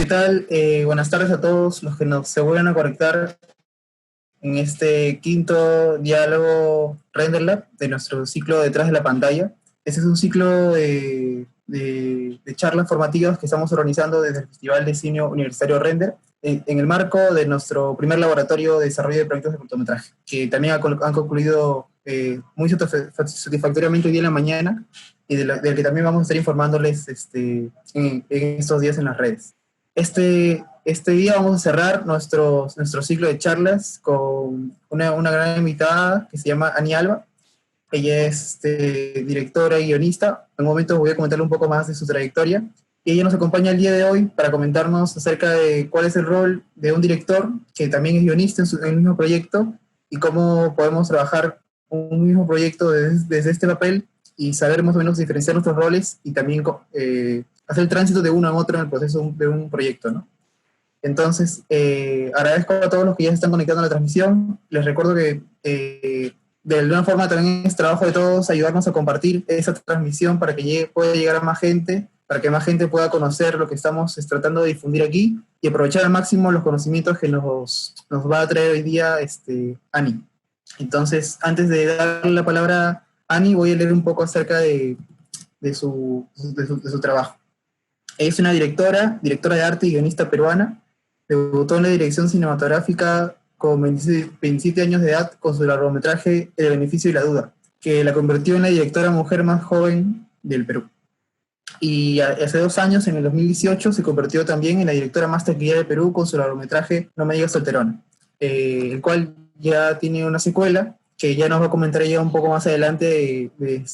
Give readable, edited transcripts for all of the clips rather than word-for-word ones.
¿Qué tal? Buenas tardes a todos los que nos se vuelven a conectar en este quinto diálogo RenderLab de nuestro ciclo Detrás de la Pantalla. Este es un ciclo de charlas formativas que estamos organizando desde el Festival de Cine Universitario Render en el marco de nuestro primer laboratorio de desarrollo de proyectos de cortometraje, que también han concluido muy satisfactoriamente hoy día en la mañana y del que también vamos a estar informándoles en estos días en las redes. Este día vamos a cerrar nuestro ciclo de charlas con una gran invitada que se llama Ani Alba. Ella es directora y guionista. En un momento voy a comentarle un poco más de su trayectoria. Y ella nos acompaña el día de hoy para comentarnos acerca de cuál es el rol de un director que también es guionista en el mismo proyecto y cómo podemos trabajar un mismo proyecto desde este papel y saber más o menos diferenciar nuestros roles y también hacer el tránsito de uno a otro en el proceso de un proyecto, ¿no? Entonces, agradezco a todos los que ya se están conectando a la transmisión. Les recuerdo que de alguna forma también es trabajo de todos ayudarnos a compartir esa transmisión para que pueda llegar a más gente, para que más gente pueda conocer lo que estamos tratando de difundir aquí y aprovechar al máximo los conocimientos que nos va a traer hoy día Ani. Entonces, antes de darle la palabra a Ani, voy a leer un poco acerca de su trabajo. Es una directora de arte y guionista peruana. Debutó en la dirección cinematográfica con 27 años de edad con su largometraje El beneficio y la duda, que la convirtió en la directora mujer más joven del Perú. Y hace 2 años, en el 2018, se convirtió también en la directora más taquillera de Perú con su largometraje No me digas solterona, el cual ya tiene una secuela que ya nos va a comentar ella un poco más adelante de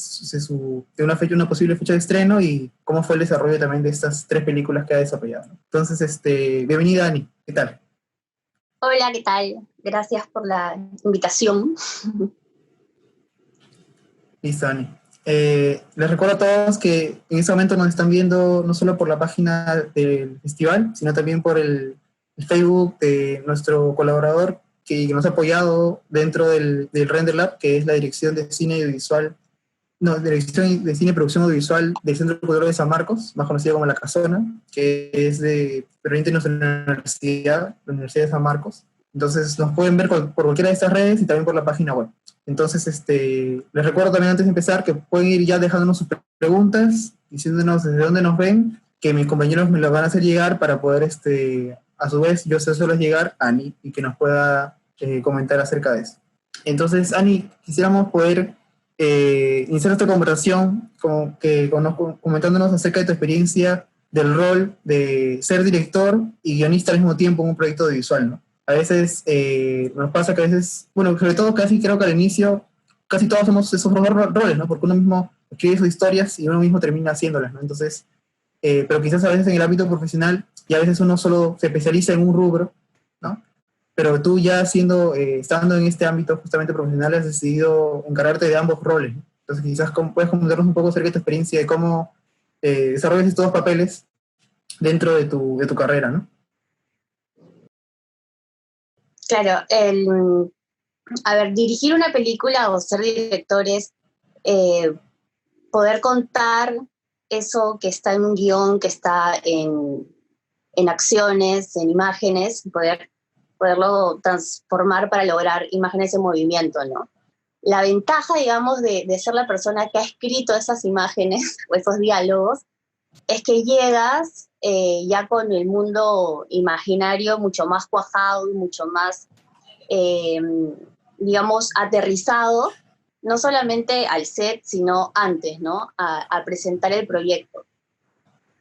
una posible fecha de estreno y cómo fue el desarrollo también de estas 3 películas que ha desarrollado. Entonces, bienvenida, Ani. ¿Qué tal? Hola, ¿qué tal? Gracias por la invitación. Listo, Ani. Les recuerdo a todos que en este momento nos están viendo no solo por la página del festival, sino también por el Facebook de nuestro colaborador que nos ha apoyado dentro del Render Lab, que es la Dirección de Cine Audiovisual, Dirección de Cine y Producción Audiovisual del Centro Cultural de San Marcos, más conocido como La Casona, que es perteneciente a nuestra universidad, la Universidad de San Marcos. Entonces nos pueden ver por cualquiera de estas redes y también por la página web. Entonces, les recuerdo también antes de empezar que pueden ir ya dejándonos sus preguntas, diciéndonos desde dónde nos ven, que mis compañeros me las van a hacer llegar para poder, a su vez, yo solo llegar a Ani y que nos pueda comentar acerca de eso. Entonces, Ani, quisiéramos poder iniciar esta conversación comentándonos acerca de tu experiencia del rol de ser director y guionista al mismo tiempo en un proyecto audiovisual, ¿no? A veces nos pasa que a veces, bueno, sobre todo casi creo que al inicio, casi todos somos esos roles, ¿no? Porque uno mismo escribe sus historias y uno mismo termina haciéndolas, ¿no? Entonces, pero quizás a veces en el ámbito profesional y a veces uno solo se especializa en un rubro, ¿no? Pero tú ya estando en este ámbito justamente profesional has decidido encargarte de ambos roles, ¿no? Entonces quizás puedes comentarnos un poco acerca de tu experiencia de cómo desarrollas estos 2 papeles dentro de tu carrera, ¿no? Claro, dirigir una película o ser director es poder contar eso que está en un guión, que está en acciones, en imágenes, poderlo transformar para lograr imágenes en movimiento, ¿no? La ventaja, digamos, de ser la persona que ha escrito esas imágenes o esos diálogos es que llegas ya con el mundo imaginario mucho más cuajado y mucho más, digamos, aterrizado, no solamente al set, sino antes, ¿no? A presentar el proyecto.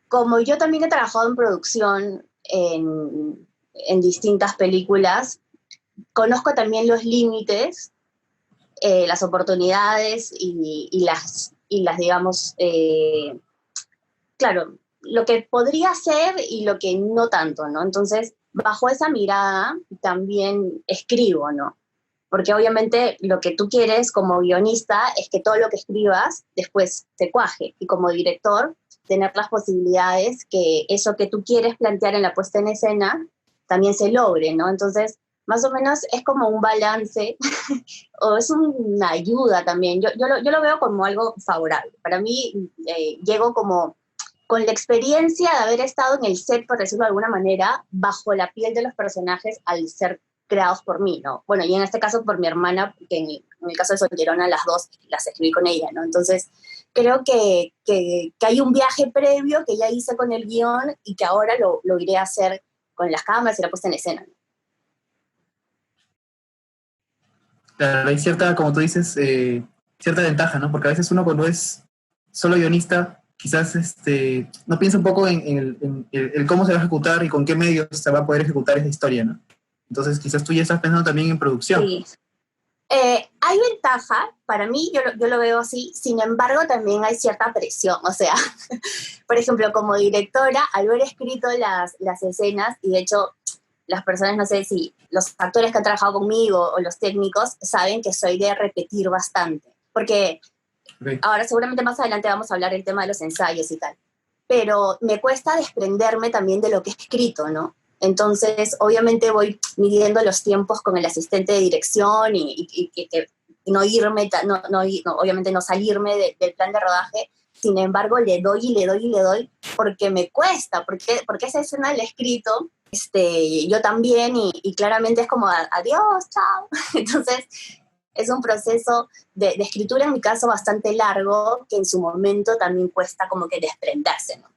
Como yo también he trabajado en producción en distintas películas, conozco también los límites, las oportunidades y las digamos, claro, lo que podría ser y lo que no tanto, ¿no? Entonces, bajo esa mirada también escribo, ¿no? Porque obviamente lo que tú quieres como guionista es que todo lo que escribas después te cuaje, y como director tener las posibilidades que eso que tú quieres plantear en la puesta en escena también se logre, ¿no? Entonces, más o menos es como un balance o es una ayuda también. Yo lo veo como algo favorable. Para mí, llego como con la experiencia de haber estado en el set, por decirlo de alguna manera, bajo la piel de los personajes al ser creados por mí, ¿no? Bueno, y en este caso por mi hermana, que en el caso de Solterona las dos las escribí con ella, ¿no? Entonces, creo que hay un viaje previo que ya hice con el guión y que ahora lo iré a hacer con las cámaras y la puesta en escena, ¿no? Claro, hay cierta, como tú dices, cierta ventaja, ¿no? Porque a veces uno cuando es solo guionista, quizás no piensa un poco en cómo se va a ejecutar y con qué medios se va a poder ejecutar esa historia, ¿no? Entonces quizás tú ya estás pensando también en producción. Sí. Hay ventaja, para mí yo lo veo así, sin embargo también hay cierta presión, o sea, por ejemplo, como directora, al haber escrito las escenas, y de hecho las personas, no sé si los actores que han trabajado conmigo o los técnicos saben que soy de repetir bastante, porque Okay. ahora seguramente más adelante vamos a hablar del tema de los ensayos y tal, pero me cuesta desprenderme también de lo que he escrito, ¿no? Entonces, obviamente voy midiendo los tiempos con el asistente de dirección y no irme, obviamente no salirme del plan de rodaje. Sin embargo, le doy y le doy y le doy porque me cuesta, porque esa escena la he escrito, yo también, y claramente es como adiós, chao. Entonces, es un proceso de escritura, en mi caso, bastante largo, que en su momento también cuesta como que desprenderse, ¿no?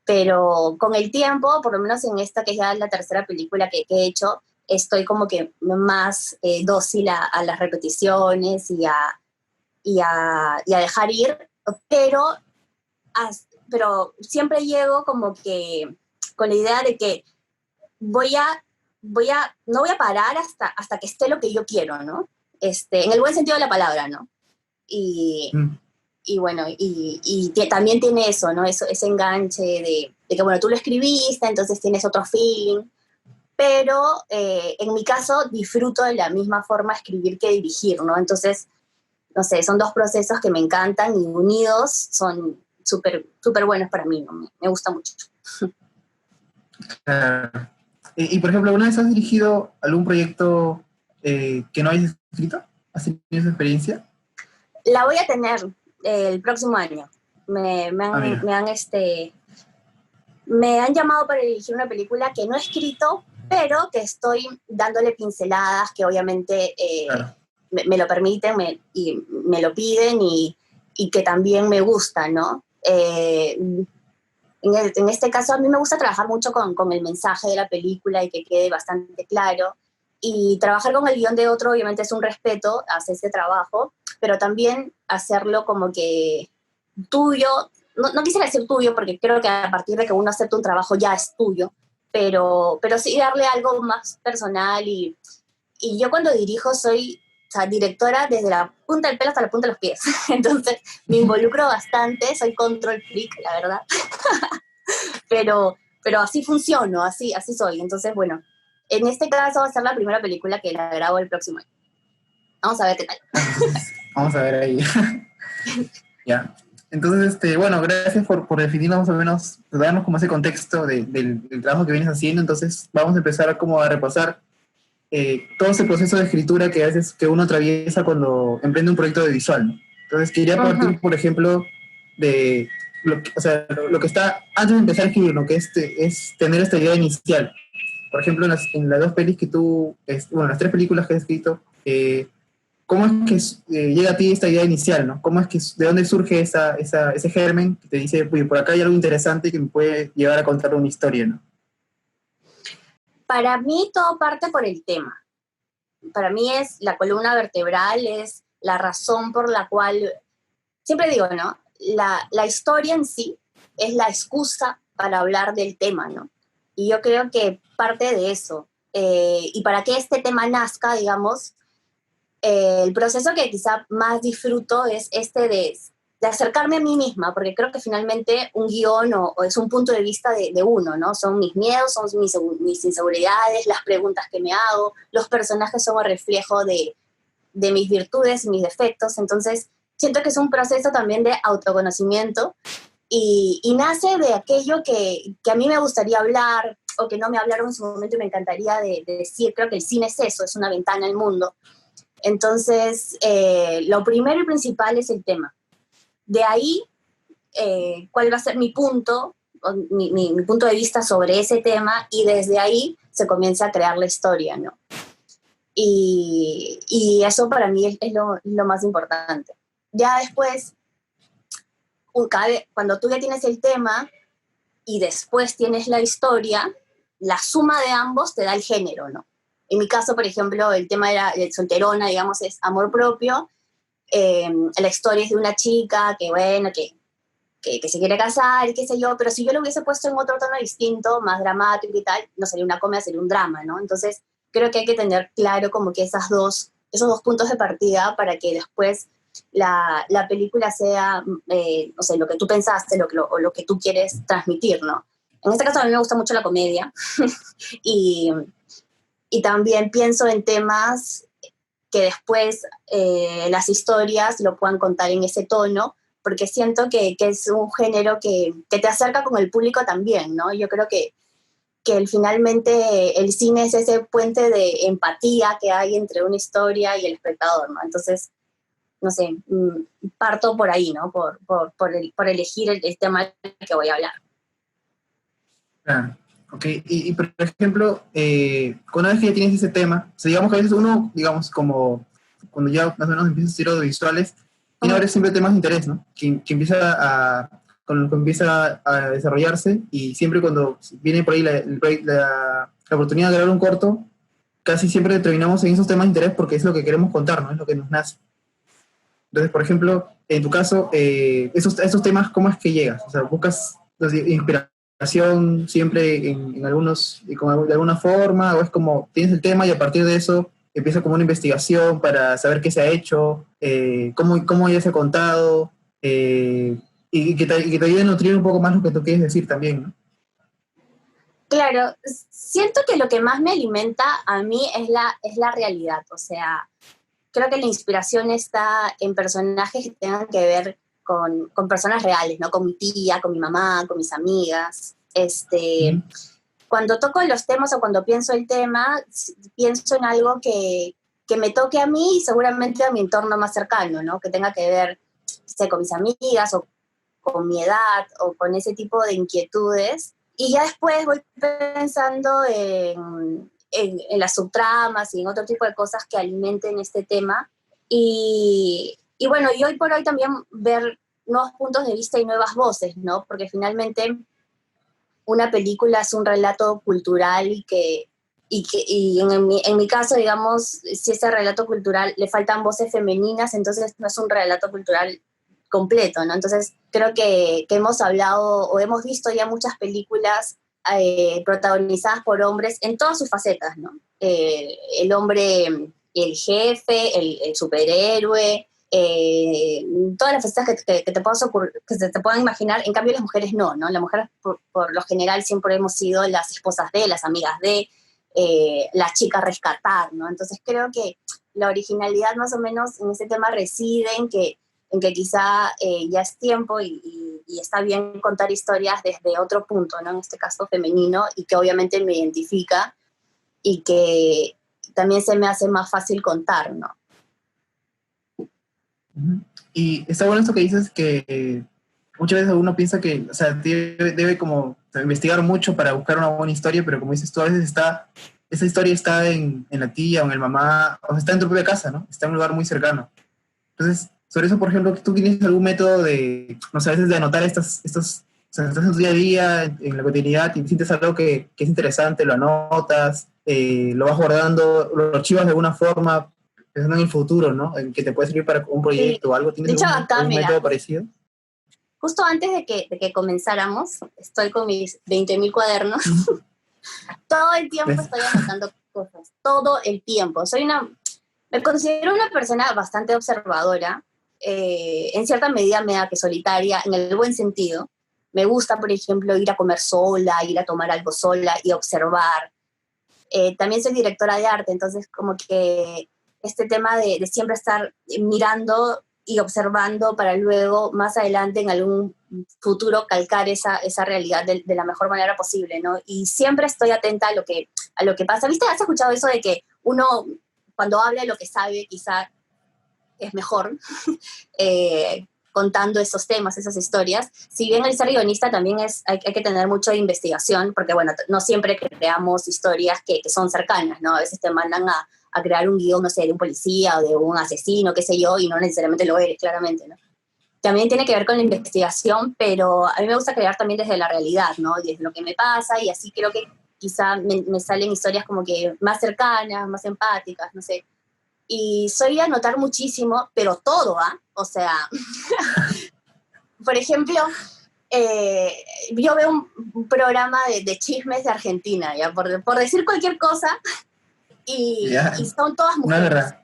Pero con el tiempo, por lo menos en esta que es ya la tercera película que he hecho, estoy como que más dócil a las repeticiones y a dejar ir, pero, siempre llego como que con la idea de que no voy a parar hasta que esté lo que yo quiero, ¿no? En el buen sentido de la palabra, ¿no? Y, Mm. y bueno, también tiene eso, ¿no? Ese enganche de que, bueno, tú lo escribiste, entonces tienes otro feeling, pero en mi caso disfruto de la misma forma escribir que dirigir, ¿no? Entonces, no sé, son dos procesos que me encantan y unidos son súper súper buenos para mí, ¿no? Me gusta mucho. Claro. Por ejemplo, ¿alguna vez has dirigido algún proyecto que no hayas escrito? ¿Has tenido esa experiencia? La voy a tener el próximo año. Me, me han, Mira. me han, me han llamado para dirigir una película que no he escrito, pero que estoy dándole pinceladas que obviamente Claro. me lo permiten y me lo piden y que también me gusta, ¿no? En este caso a mí me gusta trabajar mucho con el mensaje de la película y que quede bastante claro. Y trabajar con el guión de otro obviamente es un respeto hacia ese trabajo, pero también hacerlo como que tuyo, no quisiera decir tuyo porque creo que a partir de que uno acepta un trabajo ya es tuyo, pero sí darle algo más personal y yo cuando dirijo soy, o sea, directora desde la punta del pelo hasta la punta de los pies, entonces me involucro bastante, soy control freak, la verdad, pero así funciono, así soy, entonces bueno, en este caso va a ser la primera película que la grabo el próximo año. Vamos a ver qué tal. Entonces, vamos a ver ahí. Ya. Entonces, bueno, gracias por definirnos más o menos, darnos como ese contexto del trabajo que vienes haciendo. Entonces, vamos a empezar como a repasar todo ese proceso de escritura que a veces que uno atraviesa cuando emprende un proyecto de visual, ¿no? Entonces, quería Ujú. partir, por ejemplo, de o sea, lo que está antes de empezar a escribir, lo que es tener esta idea inicial. Por ejemplo, en las dos pelis que tú, bueno, las tres películas que has escrito, ¿cómo es que llega a ti esta idea inicial, ¿no? ¿Cómo es que, de dónde surge ese germen que te dice, uy, por acá hay algo interesante que me puede llevar a contar una historia, ¿no? Para mí todo parte por el tema. Para mí es la columna vertebral, es la razón por la cual, siempre digo, ¿no? La historia en sí es la excusa para hablar del tema, ¿no? Y yo creo que parte de eso. Y para que este tema nazca, digamos, el proceso que quizá más disfruto es de acercarme a mí misma, porque creo que finalmente un guión o es un punto de vista de uno, ¿no? Son mis miedos, son mis inseguridades, las preguntas que me hago, los personajes son el reflejo de mis virtudes y mis defectos, entonces siento que es un proceso también de autoconocimiento y nace de aquello que a mí me gustaría hablar o que no me hablaron en su momento y me encantaría de decir, creo que el cine es eso, es una ventana al mundo. Entonces, lo primero y principal es el tema. De ahí, ¿cuál va a ser mi punto? mi punto de vista sobre ese tema y desde ahí se comienza a crear la historia, ¿no? Y eso para mí es lo más importante. Ya después, cuando tú ya tienes el tema y después tienes la historia, la suma de ambos te da el género, ¿no? En mi caso, por ejemplo, el tema era de solterona, digamos, es amor propio. La historia es de una chica que, bueno, que se quiere casar y qué sé yo, pero si yo lo hubiese puesto en otro tono distinto, más dramático y tal, no sería una comedia, sería un drama, ¿no? Entonces, creo que hay que tener claro como que esos dos puntos de partida para que después la película sea, no sé, lo que tú pensaste o lo que tú quieres transmitir, ¿no? En este caso a mí me gusta mucho la comedia y, y también pienso en temas que después las historias lo puedan contar en ese tono, porque siento que es un género que te acerca con el público también, ¿no? Yo creo que finalmente el cine es ese puente de empatía que hay entre una historia y el espectador, ¿no? Entonces, no sé, parto por ahí, ¿no? Por elegir el tema del que voy a hablar. Ah, ok, y por ejemplo, una vez que ya tienes ese tema, o sea, digamos que a veces uno, digamos, como cuando ya más o menos empieza a hacer audiovisuales, tiene ahora siempre temas de interés, ¿no? Que empieza con lo que empieza a desarrollarse y siempre cuando viene por ahí la oportunidad de grabar un corto, casi siempre terminamos en esos temas de interés porque es lo que queremos contar, ¿no? Es lo que nos nace. Entonces, por ejemplo, en tu caso, esos temas, ¿cómo es que llegas? O sea, ¿buscas inspiración siempre en algunos, de alguna forma? ¿O es como, tienes el tema y a partir de eso empieza como una investigación para saber qué se ha hecho, cómo ya se ha contado, y que te ayude a nutrir un poco más lo que tú quieres decir también, ¿no? Claro, siento que lo que más me alimenta a mí es la realidad, o sea, creo que la inspiración está en personajes que tengan que ver con personas reales, ¿no? Con mi tía, con mi mamá, con mis amigas. Ujú. Cuando toco los temas o cuando pienso el tema, pienso en algo que me toque a mí y seguramente a mi entorno más cercano, ¿no? Que tenga que ver, sé, con mis amigas o con mi edad o con ese tipo de inquietudes. Y ya después voy pensando en las subtramas y en otro tipo de cosas que alimenten este tema. Y bueno, y hoy por hoy también ver nuevos puntos de vista y nuevas voces, ¿no? Porque finalmente una película es un relato cultural y en mi caso, digamos, si ese relato cultural le faltan voces femeninas, entonces no es un relato cultural completo, ¿no? Entonces creo que hemos hablado o hemos visto ya muchas películas protagonizadas por hombres en todas sus facetas, ¿no? El hombre, el jefe, el superhéroe, todas las facetas que se te puedan imaginar, en cambio las mujeres no, ¿no? Las mujeres por lo general siempre hemos sido las esposas de, las amigas de, la chica a rescatar, ¿no? Entonces creo que la originalidad más o menos en ese tema reside en que quizá ya es tiempo y está bien contar historias desde otro punto, ¿no? En este caso femenino, y que obviamente me identifica y que también se me hace más fácil contar, ¿no? Ujú. Y está bueno esto que dices que muchas veces uno piensa que, o sea, debe como o sea, investigar mucho para buscar una buena historia, pero como dices tú, a veces esa historia está en la tía o en el mamá, o sea, está en tu propia casa, ¿no? Está en un lugar muy cercano. Entonces, sobre eso, por ejemplo, ¿tú tienes algún método de, no sé, a veces de anotar o sea, estás en tu día a día, en la cotidianidad, y sientes algo que es interesante, lo anotas, lo vas guardando, lo archivas de alguna forma, pensando en el futuro, ¿no? En que te puede servir para un Sí. proyecto o algo. De ¿Tienes hecho, acá, algún mira, método parecido? justo antes de que comenzáramos, estoy con mis 20.000 cuadernos. Ujú. Todo el tiempo ¿Ves? estoy anotando cosas, todo el tiempo. Me considero una persona bastante observadora, en cierta medida me da que solitaria, en el buen sentido. Me gusta, por ejemplo, ir a comer sola, ir a tomar algo sola y observar. También soy directora de arte, entonces como que este tema de siempre estar mirando y observando para luego, más adelante, en algún futuro, calcar esa realidad de la mejor manera posible, ¿no? Y siempre estoy atenta a lo que pasa. ¿Viste? ¿Has escuchado eso de que uno, cuando habla de lo que sabe, quizá es mejor? contando esos temas, esas historias. Si bien el ser guionista también hay que tener mucha investigación, porque bueno, no siempre creamos historias que son cercanas, ¿no? A veces te mandan a crear un guión, no sé, de un policía o de un asesino, qué sé yo, y no necesariamente lo eres, claramente, ¿no? También tiene que ver con la investigación, pero a mí me gusta crear también desde la realidad, ¿no? Desde lo que me pasa, y así creo que quizá me salen historias como que más cercanas, más empáticas, no sé. Y soy de anotar muchísimo, pero todo, ¿ah? O sea, por ejemplo, eh, yo veo un programa de chismes de Argentina, ¿ya? Por decir cualquier cosa, Ya, y son todas no es mujeres. verdad.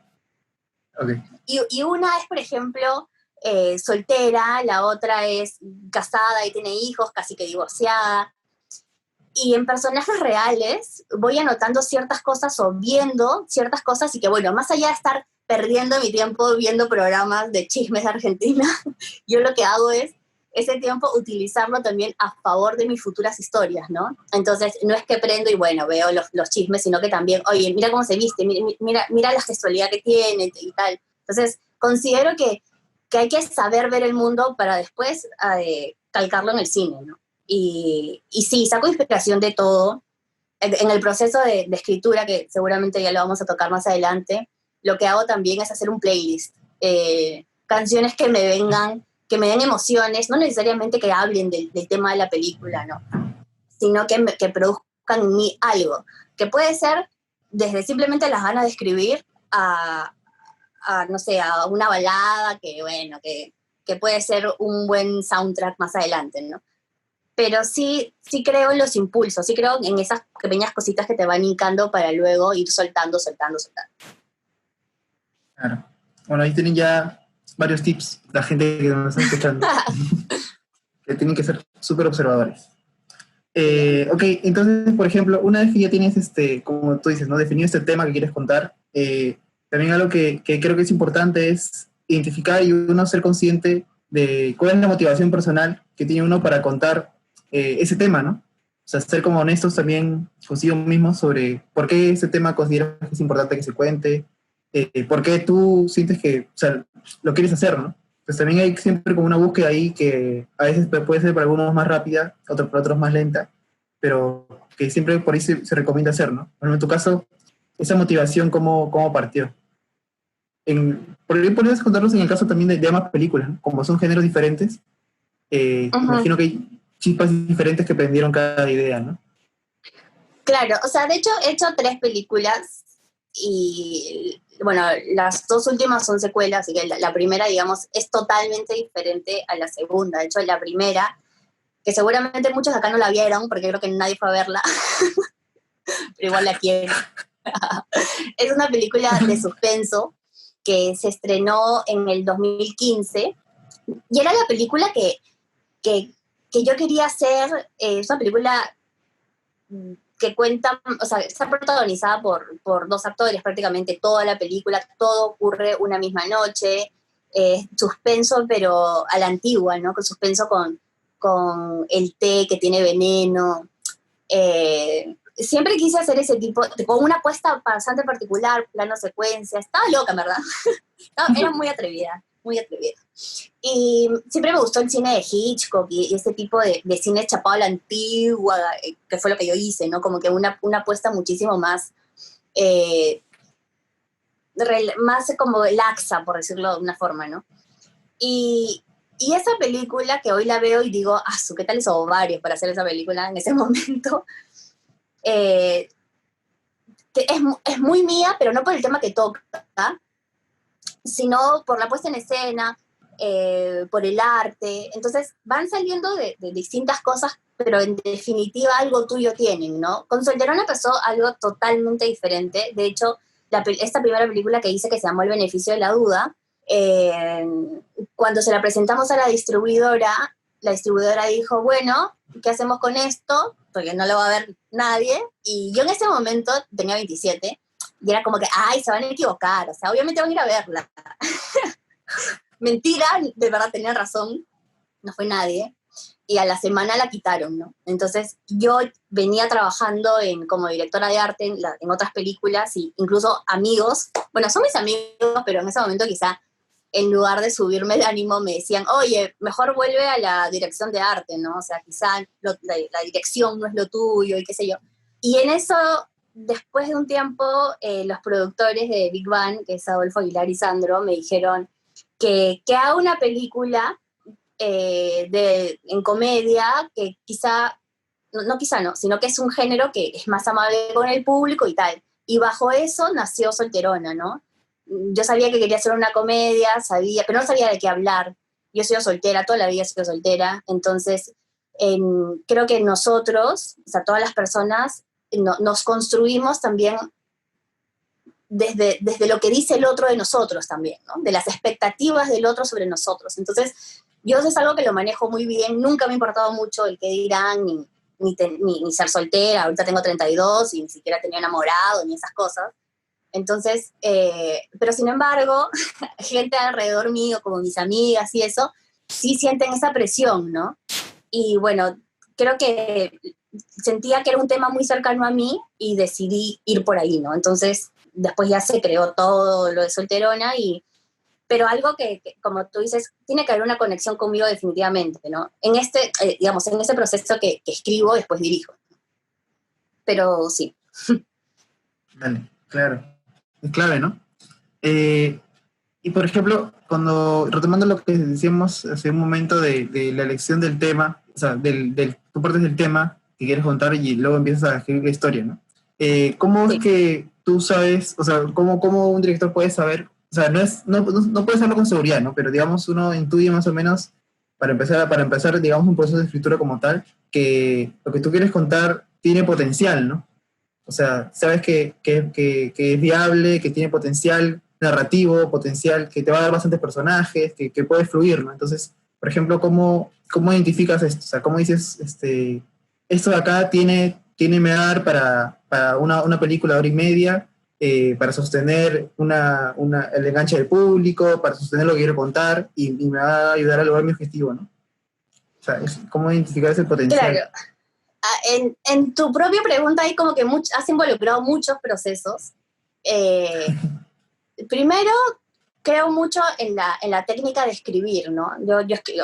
Ok. Y una es, por ejemplo, soltera, la otra es casada y tiene hijos, casi que divorciada. Y en personajes reales voy anotando ciertas cosas o viendo ciertas cosas y que, bueno, más allá de estar perdiendo mi tiempo viendo programas de chismes de Argentina, yo lo que hago es ese tiempo utilizarlo también a favor de mis futuras historias, ¿no? Entonces, no es que prendo y, bueno, veo los chismes, sino que también, oye, mira cómo se viste, mira la gestualidad que tiene y tal. Entonces, considero que hay que saber ver el mundo para después calcarlo en el cine, ¿no? Y sí, saco inspiración de todo. En el proceso de escritura, que seguramente ya lo vamos a tocar más adelante, lo que hago también es hacer un playlist. Canciones que me vengan, que me den emociones, no necesariamente que hablen del tema de la película, ¿no? Sino que produzcan en mí algo, que puede ser desde simplemente las ganas de escribir no sé, a una balada que, bueno, que puede ser un buen soundtrack más adelante, ¿no? Pero sí creo en los impulsos, sí creo en esas pequeñas cositas que te van hincando para luego ir soltando, soltando, soltando. Claro. Bueno, ahí tienen ya varios tips, la gente que nos está escuchando, que tienen que ser súper observadores. Ok, entonces, por ejemplo, una vez que ya tienes, como tú dices, ¿no? Definido este tema que quieres contar, también algo que creo que es importante es identificar y uno ser consciente de cuál es la motivación personal que tiene uno para contar ese tema, ¿no? O sea, ser como honestos también consigo mismo sobre por qué ese tema consideras que es importante que se cuente, por qué tú sientes que, o sea, lo quieres hacer, ¿no? Pues también hay siempre como una búsqueda ahí que a veces puede ser para algunos más rápida, para otros más lenta, pero que siempre por ahí se recomienda hacer, ¿no? Bueno, en tu caso, esa motivación, ¿cómo partió? Por ahí podrías contarnos en el caso también de ambas películas, ¿no? Como son géneros diferentes, Uh-huh. imagino que hay chispas diferentes que prendieron cada idea, ¿no? Claro, o sea, de hecho he hecho 3 películas y, bueno, las 2 últimas son secuelas, así que la primera, digamos, es totalmente diferente a la segunda. De hecho, la primera, que seguramente muchos acá no la vieron, porque creo que nadie fue a verla, pero igual la quiero. Es una película de suspenso que se estrenó en el 2015 y era la película que, que yo quería hacer. Es una película que cuenta, o sea, está protagonizada por 2 actores prácticamente toda la película, todo ocurre una misma noche, suspenso pero a la antigua, ¿no? Con suspenso con el té que tiene veneno. Siempre quise hacer ese tipo, con una apuesta bastante particular, plano secuencia, estaba loca, en verdad. Era muy atrevida, muy atrevida. Y siempre me gustó el cine de Hitchcock y ese tipo de cine chapado a la antigua, que fue lo que yo hice, ¿no? Como que una apuesta muchísimo más, eh, más como laxa, por decirlo de una forma, ¿no? Y, y esa película que hoy la veo y digo, ah, ¿qué tal esos ovarios para hacer esa película en ese momento? Eh, es muy mía, pero no por el tema que toca, sino por la puesta en escena, por el arte. Entonces van saliendo de distintas cosas, pero en definitiva algo tuyo tienen, ¿no? Con Solterona pasó algo totalmente diferente. De hecho, esta primera película que hice, que se llamó El beneficio de la duda, eh, cuando se la presentamos a la distribuidora dijo, bueno, ¿qué hacemos con esto? Porque no lo va a ver nadie. Y yo en ese momento tenía 27 y era como que, ay, se van a equivocar, o sea, obviamente van a ir a verla. Mentira, de verdad tenían razón, no fue nadie. Y a la semana la quitaron, ¿no? Entonces yo venía trabajando como directora de arte en otras películas y incluso amigos, bueno, son mis amigos, pero en ese momento quizá en lugar de subirme el ánimo, me decían, oye, mejor vuelve a la dirección de arte, ¿no? O sea, quizá la dirección no es lo tuyo y qué sé yo. Y en eso, después de un tiempo, los productores de Big Bang, que es Adolfo Aguilar y Sandro, me dijeron que haga una película en comedia que quizá, no quizá no, sino que es un género que es más amable con el público y tal. Y bajo eso nació Solterona, ¿no? Yo sabía que quería hacer una comedia, pero no sabía de qué hablar. Yo he sido soltera, toda la vida he sido soltera, entonces creo que nosotros, o sea, todas las personas, nos construimos también desde lo que dice el otro de nosotros también, ¿no? De las expectativas del otro sobre nosotros. Entonces, yo eso es algo que lo manejo muy bien, nunca me ha importado mucho el que dirán, ni ser soltera, ahorita tengo 32 y ni siquiera tenía enamorado, ni esas cosas. Entonces, pero sin embargo, gente alrededor mío, como mis amigas y eso, sí sienten esa presión, ¿no? Y bueno, creo que sentía que era un tema muy cercano a mí y decidí ir por ahí, ¿no? Entonces, después ya se creó todo lo de Solterona, pero algo como tú dices, tiene que haber una conexión conmigo definitivamente, ¿no? Digamos, en ese proceso que escribo, después dirijo. Pero sí. Vale, claro. Es clave, ¿no? Y por ejemplo, retomando lo que decíamos hace un momento de la elección del tema, o sea, tú partes del tema que quieres contar y luego empiezas a escribir la historia, ¿no? ¿Cómo es que tú sabes, o sea, cómo un director puede saber, o sea, no puede saberlo con seguridad, ¿no? Pero digamos, uno intuye más o menos, para empezar, digamos, un proceso de escritura como tal, que lo que tú quieres contar tiene potencial, ¿no? O sea, sabes que es viable, que tiene potencial narrativo, potencial, que te va a dar bastantes personajes, que puede fluir, ¿no? Entonces, por ejemplo, ¿cómo identificas esto? O sea, ¿cómo dices, esto de acá me va a dar para una película de hora y media, para sostener el enganche del público, para sostener lo que quiero contar, y me va a ayudar a lograr mi objetivo, ¿no? O sea, ¿cómo identificar ese potencial? Claro. En tu propia pregunta hay como que has involucrado muchos procesos. Primero, creo mucho en la técnica de escribir, ¿no? Yo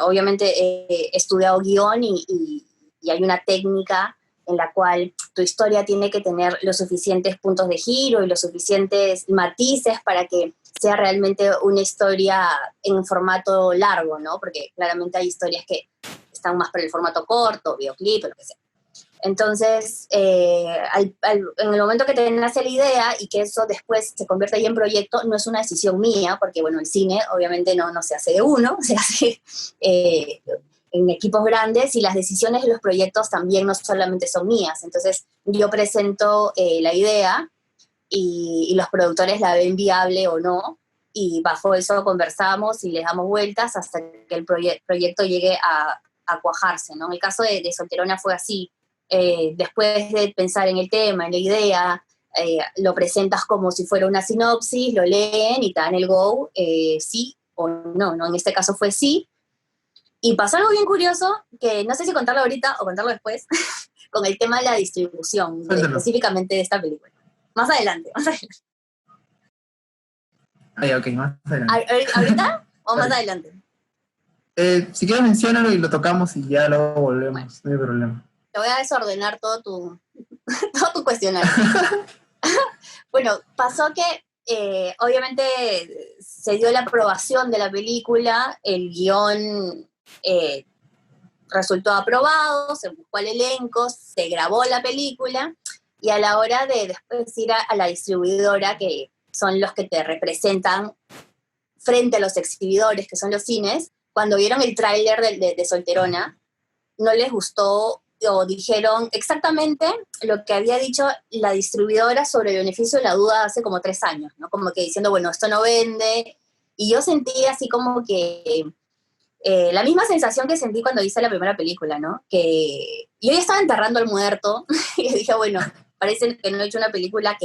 obviamente he estudiado guión y hay una técnica en la cual tu historia tiene que tener los suficientes puntos de giro y los suficientes matices para que sea realmente una historia en formato largo, ¿no? Porque claramente hay historias que están más para el formato corto, videoclip, lo que sea. Entonces, en el momento que te nace la idea y que eso después se convierte ahí en proyecto, no es una decisión mía, porque bueno, el cine obviamente no se hace de uno, se hace en equipos grandes y las decisiones de los proyectos también no solamente son mías. Entonces, yo presento la idea y los productores la ven viable o no, y bajo eso conversamos y les damos vueltas hasta que el proyecto llegue a cuajarse, ¿no? En el caso de Solterona fue así. Después de pensar en el tema, en la idea, lo presentas como si fuera una sinopsis, lo leen y te dan el go, sí o no, ¿no? En este caso fue sí. Y pasó algo bien curioso, que no sé si contarlo ahorita o contarlo después, con el tema de la distribución, específicamente de esta película. Más adelante, más adelante. Ok, más adelante. ¿Ahorita o más adelante? Si quieres menciónalo y lo tocamos y ya luego volvemos, bueno, no hay problema. Te voy a desordenar todo tu cuestionario. Bueno, pasó que obviamente se dio la aprobación de la película, el guión resultó aprobado, se buscó el elenco, se grabó la película y a la hora de después ir a la distribuidora, que son los que te representan frente a los exhibidores, que son los cines, cuando vieron el tráiler de Solterona, no les gustó o dijeron exactamente lo que había dicho la distribuidora sobre el beneficio de la duda hace como 3 años, ¿no? Como que diciendo, bueno, esto no vende. Y yo sentí así como que la misma sensación que sentí cuando hice la primera película, ¿no? Que yo ya estaba enterrando al muerto y dije, bueno, parece que no he hecho una película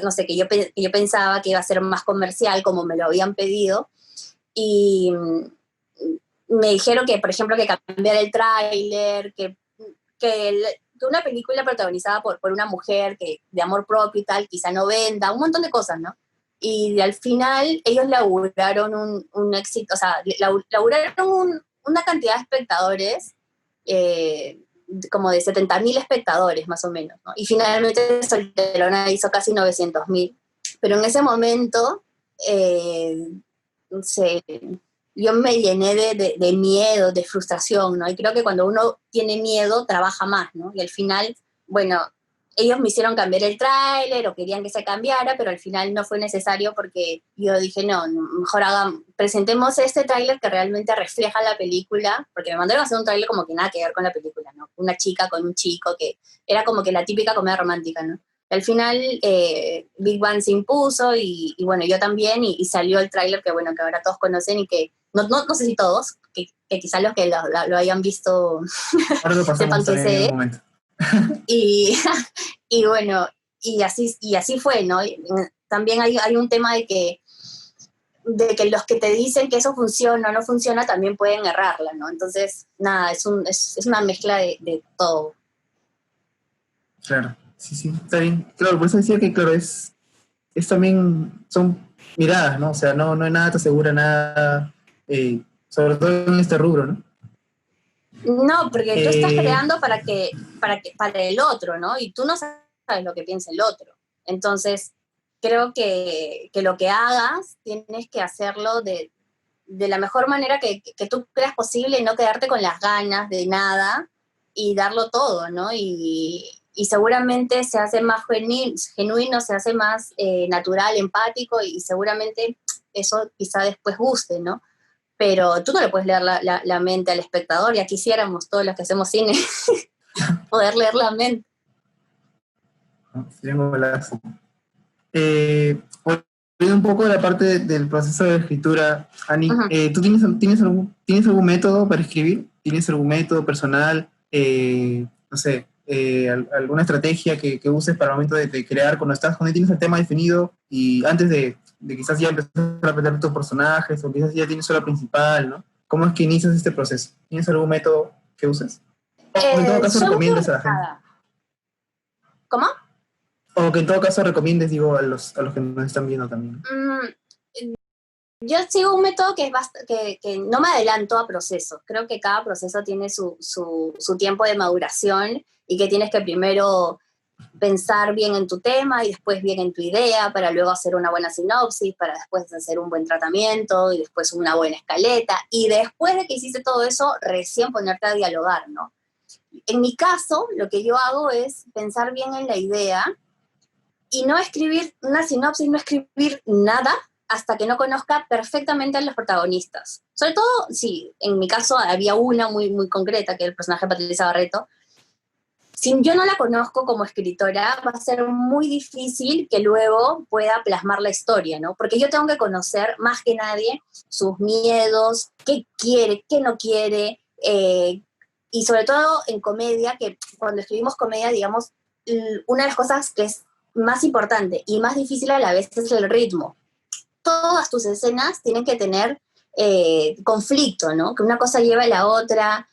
no sé, que yo pensaba que iba a ser más comercial como me lo habían pedido. Y me dijeron que, por ejemplo, que cambiara el tráiler, que una película protagonizada por una mujer de amor propio y tal, quizá no venda, un montón de cosas, ¿no? y al final ellos laburaron un éxito, o sea, laburaron una cantidad de espectadores, como de 70.000 espectadores más o menos, ¿no? Y finalmente Solterona hizo casi 900.000. Pero en ese momento, no sé, yo me llené de miedo, de frustración, ¿no? Y creo que cuando uno tiene miedo, trabaja más, ¿no? Y al final, bueno, ellos me hicieron cambiar el tráiler o querían que se cambiara, pero al final no fue necesario porque yo dije, no, mejor presentemos este tráiler que realmente refleja la película, porque me mandaron a hacer un tráiler como que nada que ver con la película, ¿no? Una chica con un chico, que era como que la típica comedia romántica, ¿no? Al final Big Bang se impuso y bueno, yo también, y salió el tráiler que bueno, que ahora todos conocen y que, no sé si todos, que quizás los que lo hayan visto Ahora lo sepan pasamos que también en un sé. momento. Y, y bueno, y así fue, ¿no? Y también hay un tema de que los que te dicen que eso funciona o no funciona también pueden errarla, ¿no? Entonces, nada, es una mezcla de todo. Claro, sí, sí, está bien. Claro, por eso decía que, claro, es también, son miradas, ¿no? O sea, no hay nada te asegura nada, sobre todo en este rubro, ¿no? No, porque tú estás Eh, creando para el otro, ¿no? Y tú no sabes lo que piensa el otro. Entonces, creo que lo que hagas tienes que hacerlo de la mejor manera que tú creas posible y no quedarte con las ganas de nada y darlo todo, ¿no? Y seguramente se hace más genuino, se hace más natural, empático y seguramente eso quizá después guste, ¿no? Pero tú no le puedes leer la mente al espectador, ya quisiéramos todos los que hacemos cine poder leer la mente. no, sería un golazo. Volviendo un poco de la parte del proceso de escritura, Ani, Uh-huh. ¿tú tienes algún método para escribir? ¿Tienes algún método personal? No sé, alguna estrategia que uses para el momento de crear cuando tienes el tema definido y antes de quizás ya empezar a aprender tus personajes o quizás ya tienes solo principal, ¿no? ¿Cómo es que inicias este proceso? ¿Tienes algún método que uses? O en todo caso Soy muy recomiendes a la gente. ordenada. ¿Cómo? O que en todo caso recomiendes, digo, a los que nos están viendo también. Mm, yo sigo un método que no me adelanto a procesos. Creo que cada proceso tiene su tiempo de maduración y que tienes que primero pensar bien en tu tema y después bien en tu idea para luego hacer una buena sinopsis, para después hacer un buen tratamiento y después una buena escaleta y después de que hiciste todo eso, recién ponerte a dialogar, ¿no? En mi caso, lo que yo hago es pensar bien en la idea y no escribir una sinopsis, no escribir nada hasta que no conozca perfectamente a los protagonistas. Sobre todo, sí, en mi caso había una muy, muy concreta, que es el personaje de Patricia Barreto. Si yo no la conozco como escritora, va a ser muy difícil que luego pueda plasmar la historia, ¿no? Porque yo tengo que conocer más que nadie sus miedos, qué quiere, qué no quiere, y sobre todo en comedia, que cuando escribimos comedia, digamos, una de las cosas que es más importante y más difícil a la vez es el ritmo. Todas tus escenas tienen que tener conflicto, ¿no? Que una cosa lleva a la otra,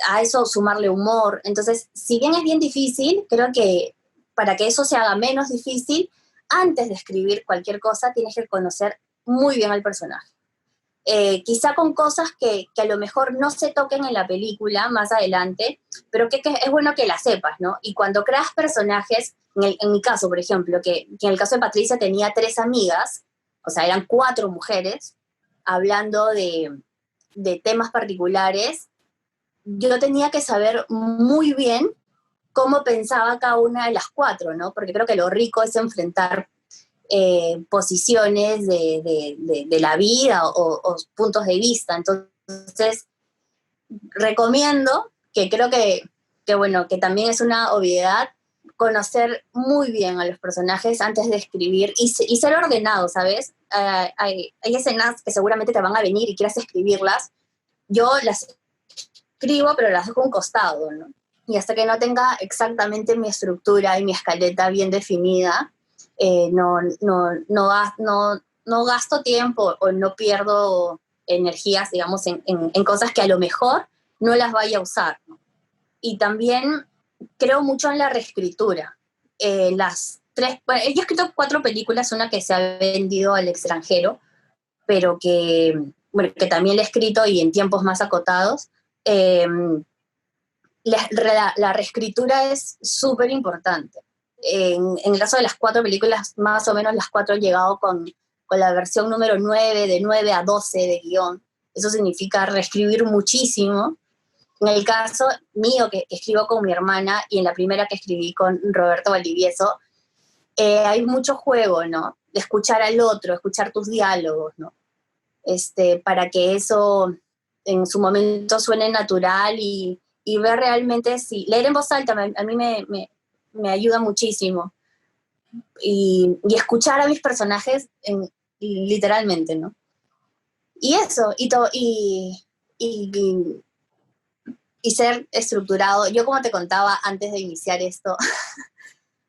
a eso sumarle humor. Entonces, si bien es bien difícil, creo que para que eso se haga menos difícil, antes de escribir cualquier cosa, tienes que conocer muy bien al personaje. Quizá con cosas que a lo mejor no se toquen en la película más adelante, pero que es bueno que las sepas, ¿no? Y cuando creas personajes, en mi caso, por ejemplo, que en el caso de Patricia tenía 3 amigas, o sea, eran 4 mujeres, hablando de temas particulares, yo tenía que saber muy bien cómo pensaba cada una de las 4, ¿no? Porque creo que lo rico es enfrentar posiciones de la vida o puntos de vista. Entonces, recomiendo, que creo bueno, que también es una obviedad, conocer muy bien a los personajes antes de escribir y ser ordenado, ¿sabes? Hay escenas que seguramente te van a venir y quieras escribirlas. Yo las escribo, pero las dejo a un costado, ¿no? Y hasta que no tenga exactamente mi estructura y mi escaleta bien definida, no gasto tiempo o no pierdo energías, digamos, en cosas que a lo mejor no las vaya a usar, ¿no? Y también creo mucho en la reescritura. bueno, yo he escrito 4 películas, una que se ha vendido al extranjero, pero bueno, que también la he escrito y en tiempos más acotados. Eh, la reescritura es súper importante. En el caso de las 4 películas, más o menos las 4 han llegado con la versión número 9, de 9 a 12 de guión. Eso significa reescribir muchísimo. En el caso mío, que escribo con mi hermana, y en la primera que escribí con Roberto Valdivieso, hay mucho juego, ¿no? De escuchar al otro, escuchar tus diálogos, ¿no? Para que eso en su momento suene natural y ver realmente si... Leer en voz alta a mí me ayuda muchísimo. Y escuchar a mis personajes literalmente, ¿no? Y eso, y ser estructurado. Yo, como te contaba antes de iniciar esto,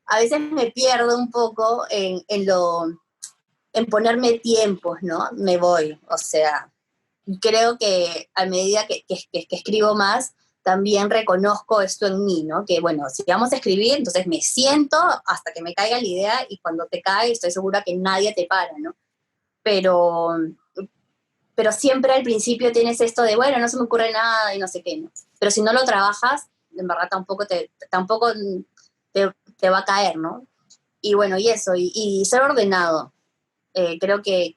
a veces me pierdo un poco en ponerme tiempos, ¿no? Me voy, o sea, creo que a medida que escribo más, también reconozco esto en mí, ¿no? Que bueno, si vamos a escribir, entonces me siento hasta que me caiga la idea, y cuando te cae estoy segura que nadie te para, ¿no? Pero, pero siempre al principio tienes esto de, bueno, no se me ocurre nada y no sé qué, ¿no? Pero si no lo trabajas, en verdad tampoco te va a caer, ¿no? Y bueno, y eso, y ser ordenado, creo que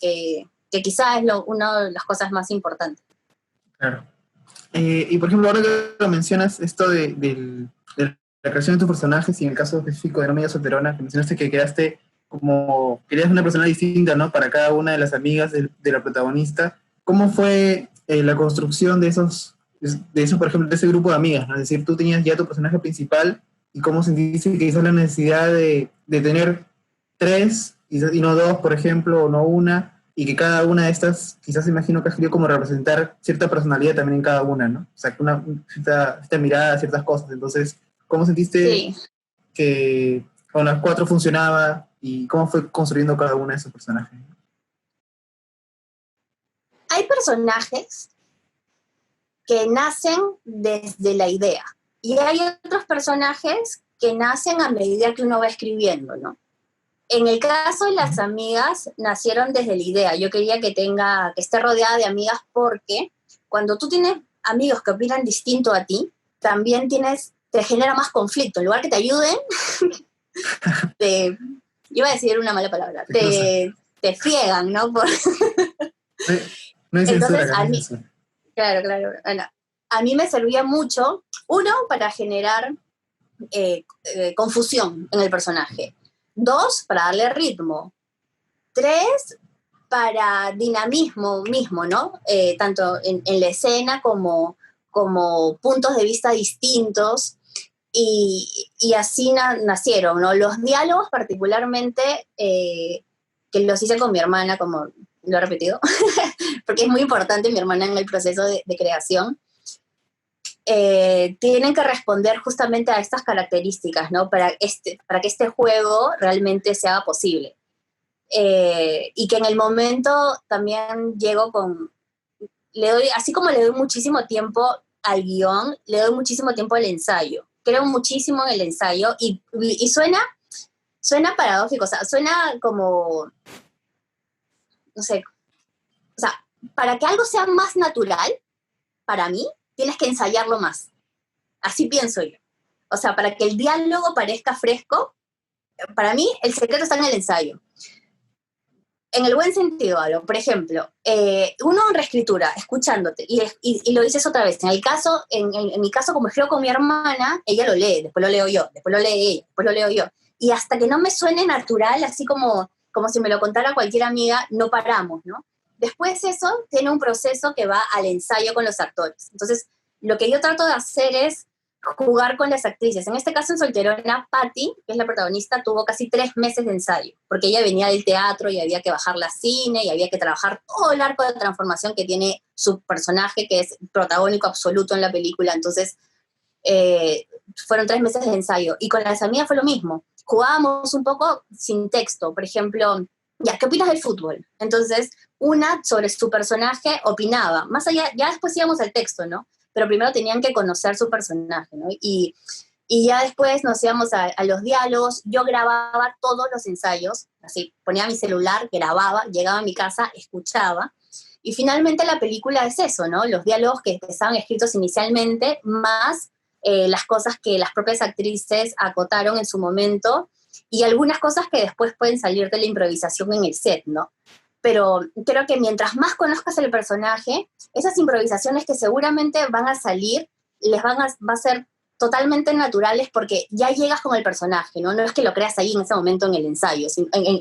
quizás es una de las cosas más importantes. Claro. Y por ejemplo, ahora que lo mencionas, esto de la creación de tus personajes, y en el caso específico de No Me Digas Solterona, que mencionaste que querías una persona distinta, ¿no? Para cada una de las amigas de la protagonista. ¿Cómo fue la construcción de eso, por ejemplo, de ese grupo de amigas, ¿no? Es decir, tú tenías ya tu personaje principal, y cómo sentiste que quizás la necesidad de tener 3, y no 2, por ejemplo, o no una, y que cada una de estas, quizás imagino que has querido como representar cierta personalidad también en cada una, ¿no? O sea, cierta mirada, ciertas cosas. Entonces, ¿cómo sentiste Sí, que con las 4 funcionaba, y cómo fue construyendo cada una de esos personajes? hay personajes que nacen desde la idea, y hay otros personajes que nacen a medida que uno va escribiendo, ¿no? En el caso de las amigas, nacieron desde la idea. Yo quería que esté rodeada de amigas, porque cuando tú tienes amigos que opinan distinto a ti, también te genera más conflicto. En lugar que te ayuden, te, iba a decir una mala palabra, Se cruzan. te friegan, ¿no? No no hay censura Entonces, acá, no hay censura. claro, claro. Bueno, a mí me servía mucho, uno, para generar confusión en el personaje. 2, para darle ritmo. 3, para dinamismo mismo, ¿no? Tanto en la escena como puntos de vista distintos. Y así nacieron, ¿no? Los diálogos particularmente, que los hice con mi hermana, como lo he repetido, porque es muy importante mi hermana en el proceso de creación. Tienen que responder justamente a estas características, ¿no? Para que este juego realmente sea posible. Y que en el momento también así como le doy muchísimo tiempo al guión, le doy muchísimo tiempo al ensayo. Creo muchísimo en el ensayo, y suena paradójico, o sea, suena como, no sé, o sea, para que algo sea más natural, para mí, tienes que ensayarlo más. Así pienso yo. O sea, para que el diálogo parezca fresco, para mí el secreto está en el ensayo. En el buen sentido, hablo. Por ejemplo, uno en reescritura, escuchándote, y lo dices otra vez. En mi caso, como escribo con mi hermana, ella lo lee, después lo leo yo, después lo lee ella, después lo leo yo. Y hasta que no me suene natural, así como si me lo contara cualquier amiga, no paramos, ¿no? Después eso tiene un proceso que va al ensayo con los actores. Entonces, lo que yo trato de hacer es jugar con las actrices. En este caso, en Solterona, Patty, que es la protagonista, tuvo casi 3 meses de ensayo, porque ella venía del teatro y había que bajarla a cine y había que trabajar todo el arco de transformación que tiene su personaje, que es protagónico absoluto en la película. Entonces, fueron 3 meses de ensayo. Y con las amigas fue lo mismo. Jugábamos un poco sin texto. Por ejemplo, ya, ¿qué opinas del fútbol? Entonces, una sobre su personaje opinaba. Más allá, ya después íbamos al texto, ¿no? Pero primero tenían que conocer su personaje, ¿no? Y Y ya después nos íbamos a los diálogos, yo grababa todos los ensayos, así, ponía mi celular, grababa, llegaba a mi casa, escuchaba, y finalmente la película es eso, ¿no? Los diálogos que estaban escritos inicialmente, más las cosas que las propias actrices acotaron en su momento, y algunas cosas que después pueden salir de la improvisación en el set, ¿no? Pero creo que mientras más conozcas el personaje, esas improvisaciones que seguramente van a salir, va a ser totalmente naturales porque ya llegas con el personaje, ¿no? No es que lo creas ahí en ese momento en el ensayo,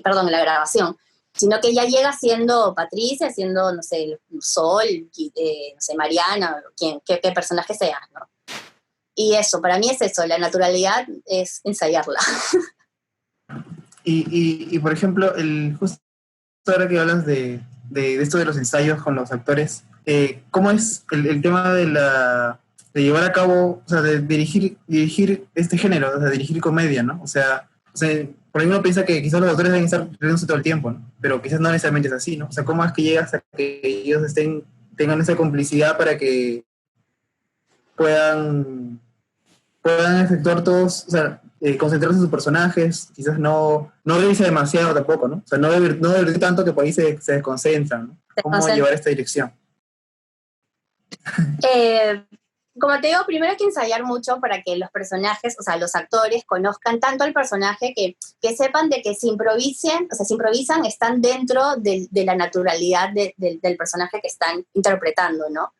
perdón, en la grabación, sino que ya llegas siendo Patricia, siendo, no sé, Sol, no sé, Mariana, qué personaje sea, ¿no? Y eso, para mí es eso, la naturalidad es ensayarla. Por ejemplo, justo ahora que hablas de esto de los ensayos con los actores, ¿cómo es el tema de llevar a cabo, o sea, de dirigir este género, o sea, dirigir comedia, ¿no? O sea, por ahí uno piensa que quizás los actores deben estar riéndose todo el tiempo, ¿no? Pero quizás no necesariamente es así, ¿no? O sea, ¿cómo es que llegas a que ellos tengan esa complicidad para que puedan efectuar todos, o sea, concentrarse en sus personajes, quizás no reírse demasiado tampoco, ¿no? O sea, no divertir tanto que por ahí se desconcentran, ¿no? ¿Cómo llevar esta dirección? Como te digo, primero hay que ensayar mucho para que los personajes, o sea, los actores conozcan tanto al personaje que sepan de que si improvisan, están dentro de la naturalidad del personaje que están interpretando, ¿no?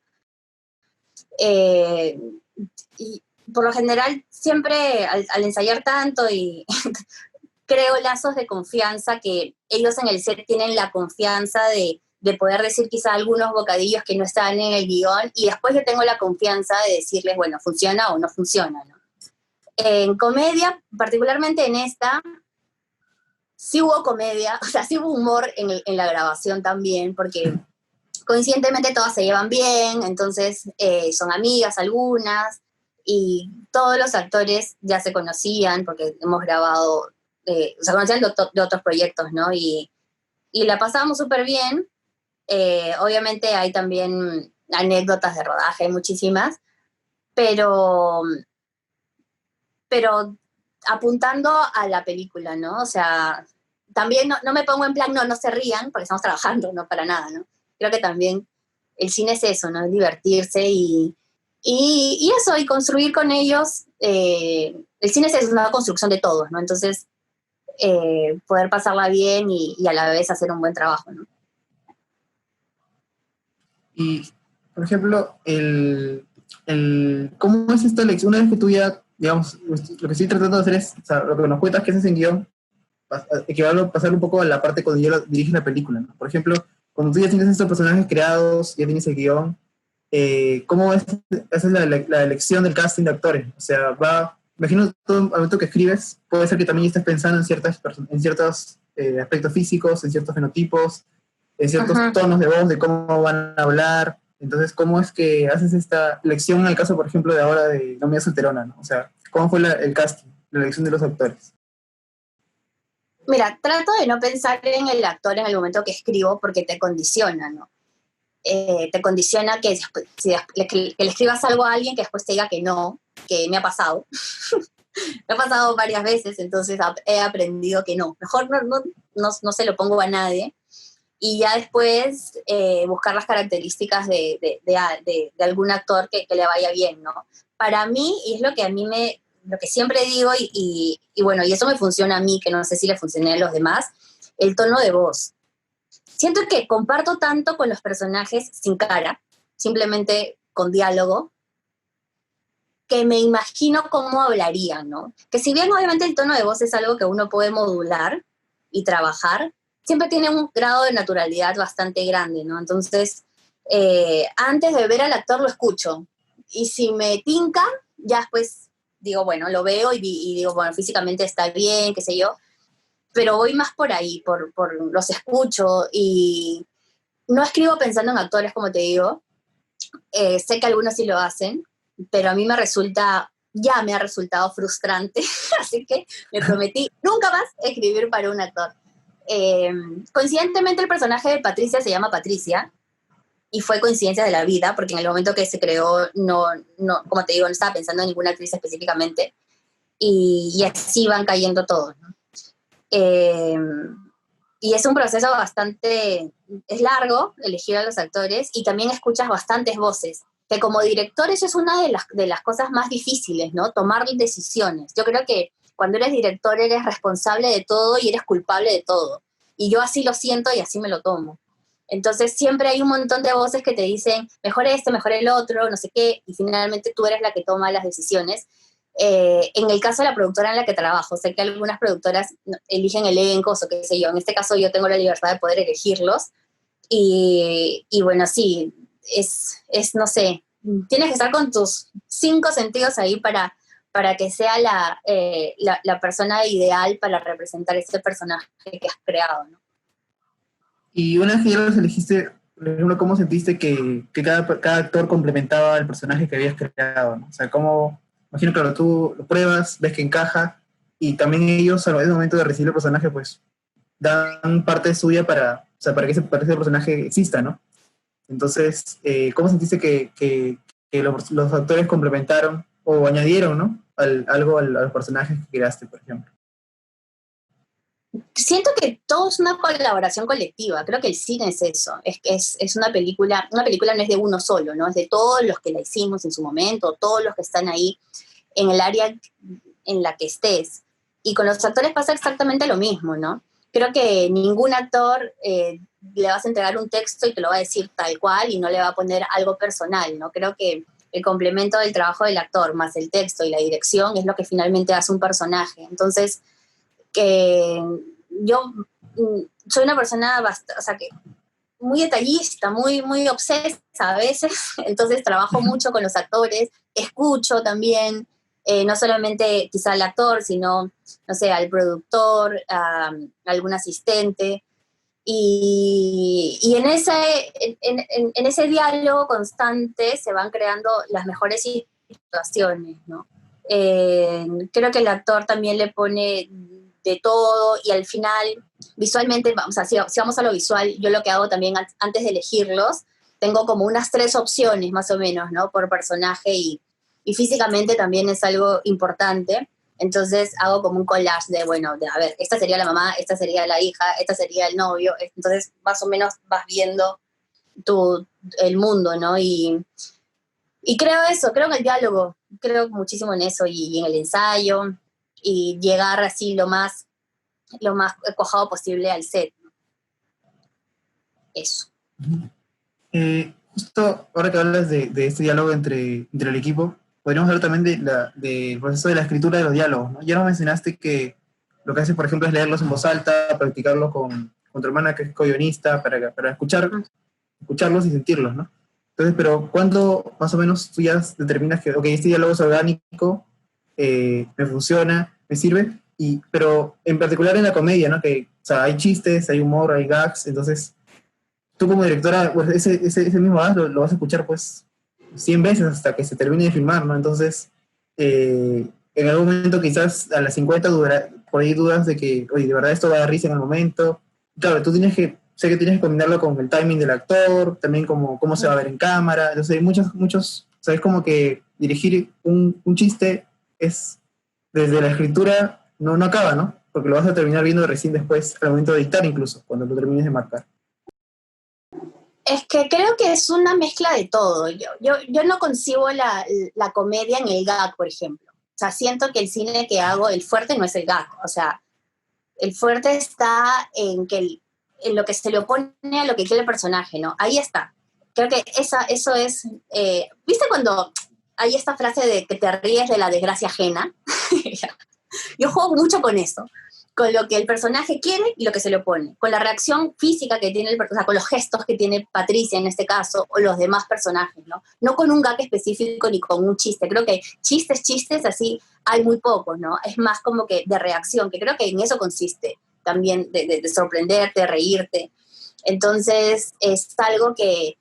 Y por lo general, siempre al ensayar tanto y creo lazos de confianza que ellos en el set tienen la confianza de poder decir quizá algunos bocadillos que no están en el guión y después yo tengo la confianza de decirles, bueno, funciona o no funciona, ¿no? En comedia, particularmente en esta, sí hubo comedia, o sea, sí hubo humor en la grabación también, porque coincidentemente todas se llevan bien, entonces son amigas algunas, y todos los actores ya se conocían porque hemos grabado, se conocían de otros proyectos, ¿no? Y la pasábamos súper bien. Obviamente hay también anécdotas de rodaje, hay muchísimas, pero, pero apuntando a la película, ¿no? O sea, también no me pongo en plan, no se rían, porque estamos trabajando, no para nada, ¿no? Creo que también el cine es eso, ¿no? Es divertirse y eso, y construir con ellos. El cine es una construcción de todos, ¿no? Entonces, poder pasarla bien y a la vez hacer un buen trabajo, ¿no? Y, por ejemplo, ¿cómo es esta lección? Una vez que tú ya, digamos, lo que estoy tratando de hacer es, o sea, lo que nos cuentas que haces en guión, pasar un poco a la parte cuando ya diriges la película, ¿no? Por ejemplo, cuando tú ya tienes estos personajes creados, ya tienes el guión, ¿cómo es la elección del casting de actores? O sea, imagino todo el momento que escribes, puede ser que también estés pensando en ciertos aspectos físicos, en ciertos fenotipos, en ciertos tonos de voz, de cómo van a hablar. Entonces, ¿cómo es que haces esta elección en el caso, por ejemplo, de ahora de No me solterona, ¿no? O sea, ¿cómo fue el casting, la elección de los actores? Mira, trato de no pensar en el actor en el momento que escribo porque te condiciona, ¿no? Te condiciona que le escribas algo a alguien que después te diga que no, que me ha pasado. Me ha pasado varias veces, entonces he aprendido que no. Mejor no se lo pongo a nadie. Y ya después buscar las características de algún actor que le vaya bien, ¿no? Para mí, y es lo que a mí lo que siempre digo, y bueno, y eso me funciona a mí, que no sé si le funciona a los demás, el tono de voz. Siento que comparto tanto con los personajes sin cara, simplemente con diálogo, que me imagino cómo hablarían, ¿no? Que si bien obviamente el tono de voz es algo que uno puede modular y trabajar, siempre tiene un grado de naturalidad bastante grande, ¿no? Entonces, antes de ver al actor lo escucho. Y si me tinca, ya después digo, bueno, lo veo y digo, bueno, físicamente está bien, qué sé yo, pero voy más por ahí, por los escucho y no escribo pensando en actores, como te digo. Sé que algunos sí lo hacen, pero a mí ya me ha resultado frustrante, así que me prometí nunca más escribir para un actor. Coincidentemente el personaje de Patricia se llama Patricia, y fue coincidencia de la vida, porque en el momento que se creó, como te digo, no estaba pensando en ninguna actriz específicamente. y así van cayendo todos, ¿no? Eh, y es un proceso bastante, es largo elegir a los actores y también escuchas bastantes voces, que como director eso es una de las cosas más difíciles, ¿no? Tomar decisiones. Yo creo que cuando eres director eres responsable de todo y eres culpable de todo. Y yo así lo siento y así me lo tomo. Entonces siempre hay un montón de voces que te dicen, mejor este, mejor el otro, no sé qué, y finalmente tú eres la que toma las decisiones. En el caso de la productora en la que trabajo, sé que algunas productoras eligen elencos o qué sé yo, en este caso yo tengo la libertad de poder elegirlos y bueno, sí, no sé, tienes que estar con tus 5 sentidos ahí para que sea la persona ideal para representar ese personaje que has creado, ¿no? Y una vez que ya los elegiste, por ejemplo, ¿cómo sentiste que cada actor complementaba el personaje que habías creado, ¿no? O sea, ¿cómo? Imagino, claro, tú lo pruebas, ves que encaja, y también ellos, al momento de recibir el personaje, pues, dan parte suya o sea, para que ese personaje exista, ¿no? Entonces, ¿cómo sentiste que los actores complementaron o añadieron, ¿no? Algo a los personajes que creaste, por ejemplo? Siento que todo es una colaboración colectiva, creo que el cine es eso, es una película no es de uno solo, ¿no? Es de todos los que la hicimos en su momento, todos los que están ahí en el área en la que estés. Y con los actores pasa exactamente lo mismo, ¿no? Creo que ningún actor le vas a entregar un texto y te lo va a decir tal cual y no le va a poner algo personal, ¿no? Creo que el complemento del trabajo del actor más el texto y la dirección es lo que finalmente hace un personaje. Entonces, que yo soy una persona o sea, que muy detallista, muy obsesa a veces, entonces trabajo mucho con los actores, escucho también, no solamente quizá al actor, sino, no sé, al productor, a algún asistente, y en ese diálogo constante se van creando las mejores situaciones, ¿no? Creo que el actor también le pone de todo y al final, visualmente, o sea, si vamos a lo visual, yo lo que hago también antes de elegirlos, tengo como unas 3 opciones más o menos, ¿no? Por personaje y físicamente también es algo importante. Entonces hago como un collage de, bueno, a ver, esta sería la mamá, esta sería la hija, esta sería el novio. Entonces más o menos vas viendo el mundo, ¿no? Y creo eso, creo en el diálogo, creo muchísimo en eso y en el ensayo y llegar así lo más cuajado posible al set. Eso. Justo ahora que hablas de este diálogo entre el equipo, podríamos hablar también del proceso de la escritura de los diálogos, ¿no? Ya nos mencionaste que lo que haces, por ejemplo, es leerlos en voz alta, practicarlos con tu hermana que es co-guionista, para escucharlos y sentirlos, ¿no? Entonces, pero ¿cuándo más o menos tú ya determinas que, ok, este diálogo es orgánico, me funciona, me sirve? Pero en particular en la comedia, ¿no? Que, o sea, hay chistes, hay humor, hay gags, entonces tú como directora, pues ese mismo gas lo vas a escuchar pues 100 veces hasta que se termine de filmar, ¿no? Entonces, en algún momento quizás a las 50 por ahí dudas de que, oye, de verdad esto va a dar risa en el momento. Claro, sé que tienes que combinarlo con el timing del actor, también como cómo se va a ver en cámara, entonces hay o sea, es como que dirigir un chiste es, desde la escritura, no acaba, ¿no? Porque lo vas a terminar viendo recién después, al momento de editar incluso, cuando lo termines de marcar. Es que creo que es una mezcla de todo. Yo no concibo la comedia en el gag, por ejemplo. O sea, siento que el cine que hago, el fuerte no es el gag. O sea, el fuerte está en lo que se le opone a lo que quiere el personaje, ¿no? Ahí está. Creo que eso es... ¿Viste cuando hay esta frase de que te ríes de la desgracia ajena? Yo juego mucho con eso, con lo que el personaje quiere y lo que se le opone, con la reacción física que tiene o sea, con los gestos que tiene Patricia en este caso, o los demás personajes, ¿no? No con un gag específico ni con un chiste. Creo que chistes así hay muy pocos, ¿no? Es más como que de reacción, que creo que en eso consiste también, de sorprenderte, reírte. Entonces, es algo que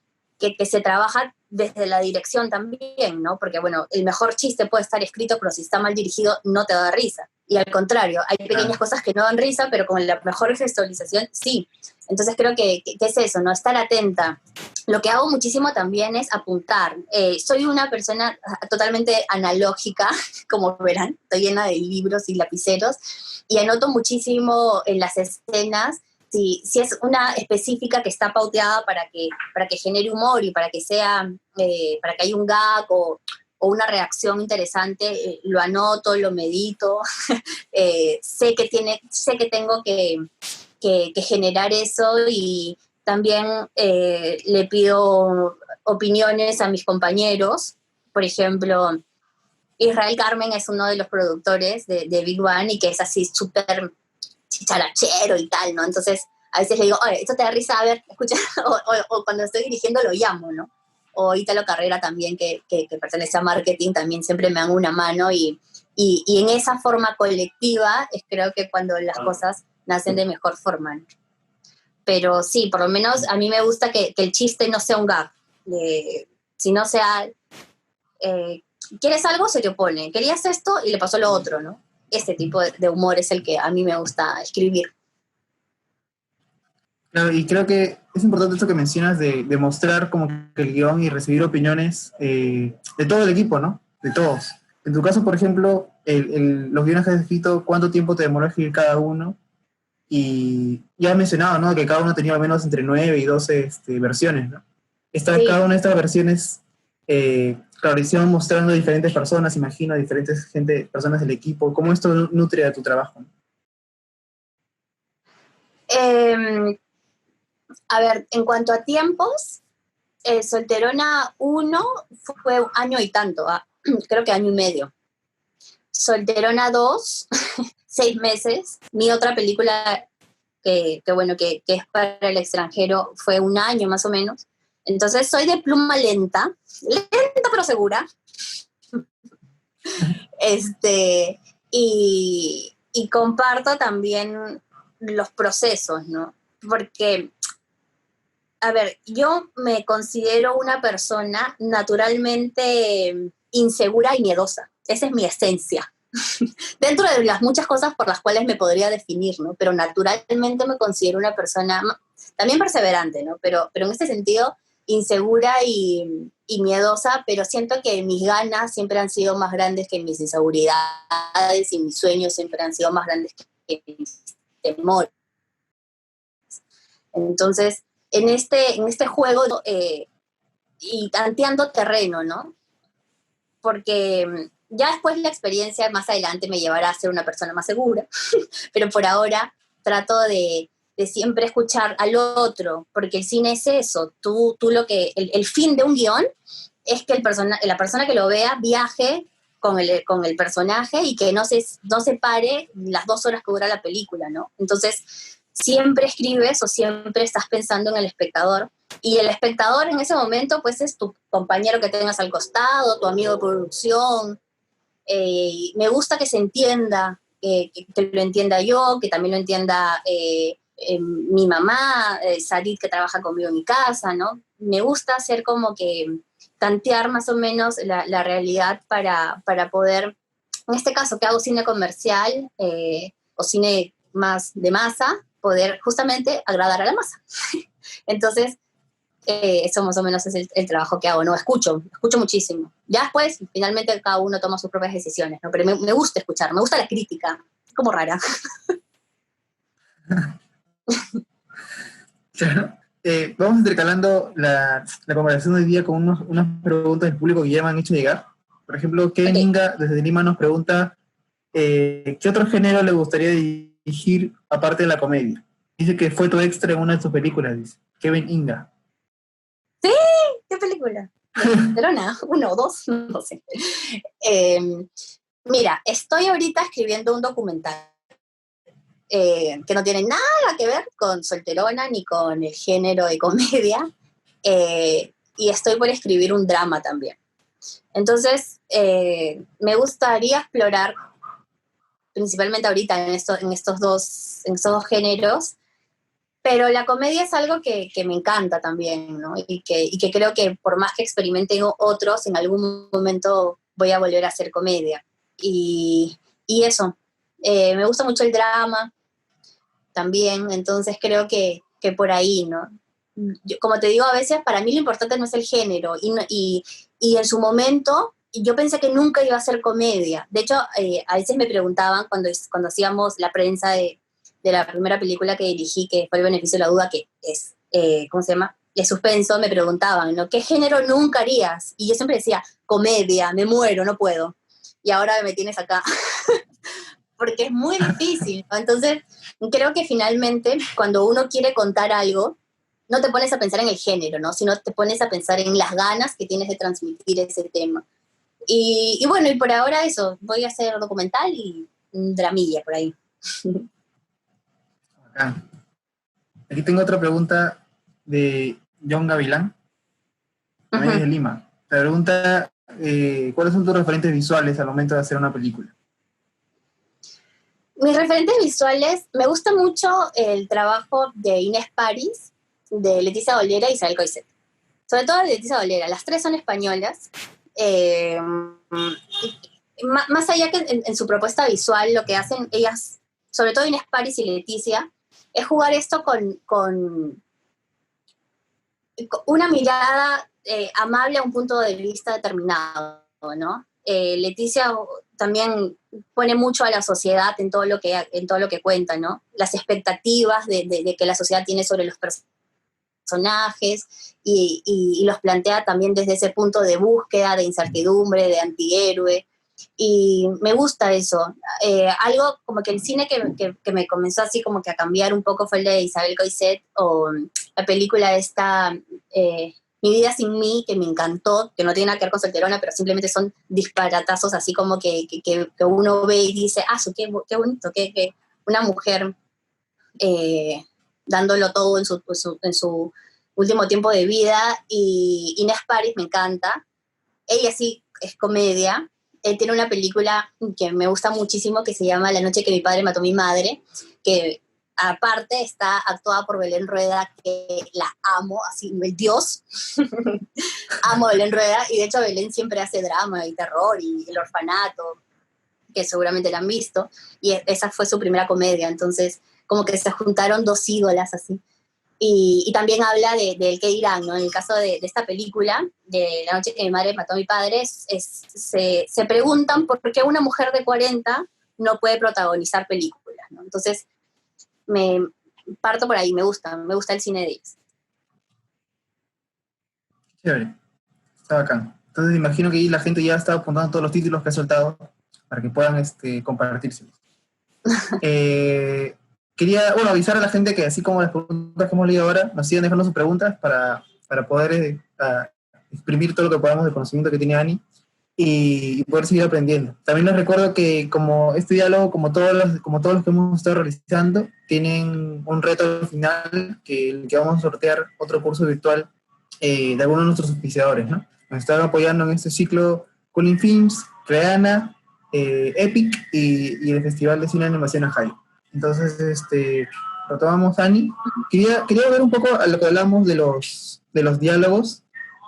se trabaja desde la dirección también, ¿no? Porque, bueno, el mejor chiste puede estar escrito, pero si está mal dirigido, no te da risa. Y al contrario, hay pequeñas cosas que no dan risa, pero con la mejor gestualización, sí. Entonces creo que es eso, ¿no? Estar atenta. Lo que hago muchísimo también es apuntar. Soy una persona totalmente analógica, como verán, estoy llena de libros y lapiceros, y anoto muchísimo en las escenas, si es una específica que está pauteada para que genere humor y para que sea, para que haya un gag o una reacción interesante, lo anoto, lo medito, sé que tengo que generar eso y también le pido opiniones a mis compañeros. Por ejemplo, Israel Carmen es uno de los productores de Big Bang y que es así súper chicharachero y tal, ¿no? Entonces, a veces le digo, oye, esto te da risa, a ver, escucha, o cuando estoy dirigiendo lo llamo, ¿no? O Italo Carrera también, que pertenece a marketing, también siempre me dan una mano y en esa forma colectiva es creo que cuando las cosas nacen de mejor forma, ¿no? Pero sí, por lo menos a mí me gusta que el chiste no sea un gag, sino sea, eh, ¿quieres algo? Se te opone, querías esto y le pasó lo otro, ¿no? Este tipo de humor es el que a mí me gusta escribir. Claro, y creo que es importante esto que mencionas de mostrar como que el guión y recibir opiniones de todo el equipo, ¿no? De todos. En tu caso, por ejemplo, los guiones que has escrito, ¿cuánto tiempo te demoró escribir cada uno? Y ya has mencionado, ¿no? Que cada uno tenía al menos entre 9 y 12 versiones, ¿no? Cada Sí, una de estas versiones, claro, hicieron mostrando diferentes personas, imagino, personas del equipo. ¿Cómo esto nutre a tu trabajo? eh, a ver, en cuanto a tiempos, Solterona 1 fue un año y tanto, creo que año y medio. Solterona 2, 6 meses. Mi otra película bueno, que es para el extranjero fue un año más o menos. Entonces soy de pluma lenta, lenta pero segura. Este, y comparto también los procesos, ¿no? Porque a ver, yo me considero una persona naturalmente insegura y miedosa. Esa es mi esencia. Dentro de las muchas cosas por las cuales me podría definir, ¿no? Pero naturalmente me considero una persona también perseverante, ¿no? Pero en este sentido, insegura y miedosa, pero siento que mis ganas siempre han sido más grandes que mis inseguridades y mis sueños siempre han sido más grandes que mis temores. Entonces, en este juego y tanteando terreno, ¿no? Porque ya después la experiencia más adelante me llevará a ser una persona más segura, pero por ahora trato de siempre escuchar al otro, porque el cine es eso, el fin de un guión es que la persona que lo vea viaje con el personaje y que no se pare las 2 horas que dura la película, ¿no? Entonces, siempre escribes o siempre estás pensando en el espectador y el espectador en ese momento pues es tu compañero que tengas al costado, tu amigo de producción. Me gusta que se entienda, que lo entienda yo, que también lo entienda mi mamá, Sarit, que trabaja conmigo en mi casa, ¿no? Me gusta hacer como que tantear más o menos la realidad para poder, en este caso que hago cine comercial o cine más de masa, poder justamente agradar a la masa. Entonces, eso más o menos es el trabajo que hago, ¿no? Escucho muchísimo. Ya después, finalmente, cada uno toma sus propias decisiones, ¿no? Pero me gusta escuchar, me gusta la crítica, es como rara. Claro. Vamos intercalando la conversación de hoy día con unas preguntas del público que ya me han hecho llegar. Por ejemplo, Kevin Ok. Inga desde Lima nos pregunta ¿qué otro género le gustaría dirigir aparte de la comedia? Dice que fue tu extra en una de sus películas, dice. Kevin Inga. ¿Sí? ¿Qué película? ¿Verona? ¿Uno o dos? No sé. Eh, Mira, estoy ahorita escribiendo un documental que no tiene nada que ver con Solterona ni con el género de comedia. Y estoy por escribir un drama también. Entonces, me gustaría explorar, principalmente ahorita en estos dos géneros, pero la comedia es algo que me encanta también, ¿no? Y que creo que por más que experimenten otros, en algún momento voy a volver a hacer comedia. Y eso, Me gusta mucho el drama también, entonces creo que por ahí, ¿no? Yo, como te digo, a veces para mí lo importante no es el género, y en su momento yo pensé que nunca iba a ser comedia. De hecho, a veces me preguntaban cuando hacíamos la prensa de la primera película que dirigí, que fue El beneficio de la duda, que es, ¿cómo se llama? De suspenso, me preguntaban, ¿no? ¿Qué género nunca harías? Y yo siempre decía, comedia, me muero, no puedo. Y ahora me tienes acá, porque es muy difícil, ¿no? Entonces, creo que finalmente, cuando uno quiere contar algo, no te pones a pensar en el género, ¿no? Sino te pones a pensar en las ganas que tienes de transmitir ese tema. Y bueno, y por ahora eso, voy a hacer documental y un dramilla por ahí. Acá. Aquí tengo otra pregunta de John Gavilán, también es de Lima. La pregunta, ¿cuáles son tus referentes visuales al momento de hacer una película? Mis referentes visuales, me gusta mucho el trabajo de Inés París, de Leticia Dolera y Isabel Coixet. Sobre todo de Leticia Dolera, las tres son españolas. Más allá que en su propuesta visual, lo que hacen ellas, sobre todo Inés París y Leticia, es jugar esto con una mirada amable a un punto de vista determinado, ¿no? Leticia también pone mucho a la sociedad en todo lo que cuenta, ¿no? Las expectativas de que la sociedad tiene sobre los personajes, y los plantea también desde ese punto de búsqueda, de incertidumbre, de antihéroe. Y me gusta eso. Algo como que el cine que me comenzó así como que a cambiar un poco fue el de Isabel Coixet, o la película esta, Mi vida sin mí, que me encantó, que no tiene nada que ver con Solterona, pero simplemente son disparatazos así como que uno ve y dice, ah, qué bonito, que una mujer eh, dándolo todo en su último tiempo de vida. Y Inés París me encanta. Ella sí es comedia. Él tiene una película que me gusta muchísimo que se llama La noche que mi padre mató a mi madre, que aparte está actuada por Belén Rueda, que la amo, así, el dios. Amo a Belén Rueda, y de hecho Belén siempre hace drama y terror y El orfanato, que seguramente la han visto, y esa fue su primera comedia, entonces como que se juntaron dos ídolas así. Y también habla del que dirán, ¿no? En el caso de esta película, de La noche que mi madre mató a mi padre, se preguntan por qué una mujer de 40 no puede protagonizar películas, ¿no? Entonces, me parto por ahí, me gusta el cine de ellos. Chévere, está bacán. Entonces imagino que ahí la gente ya está apuntando todos los títulos que ha soltado para que puedan compartírselos. Quería, bueno, avisar a la gente que así como las preguntas que hemos leído ahora, nos sigan dejando sus preguntas para poder exprimir todo lo que podamos del conocimiento que tiene Ani y poder seguir aprendiendo. También les recuerdo que como este diálogo, como todos los que hemos estado realizando, tienen un reto al final que vamos a sortear otro curso virtual de algunos de nuestros auspiciadores, ¿no? Nos están apoyando en este ciclo Cooling Films, Creana, Epic y el Festival de Cine y Animación Ajay. Entonces, retomamos, Ani. Quería ver un poco a lo que hablamos de los diálogos.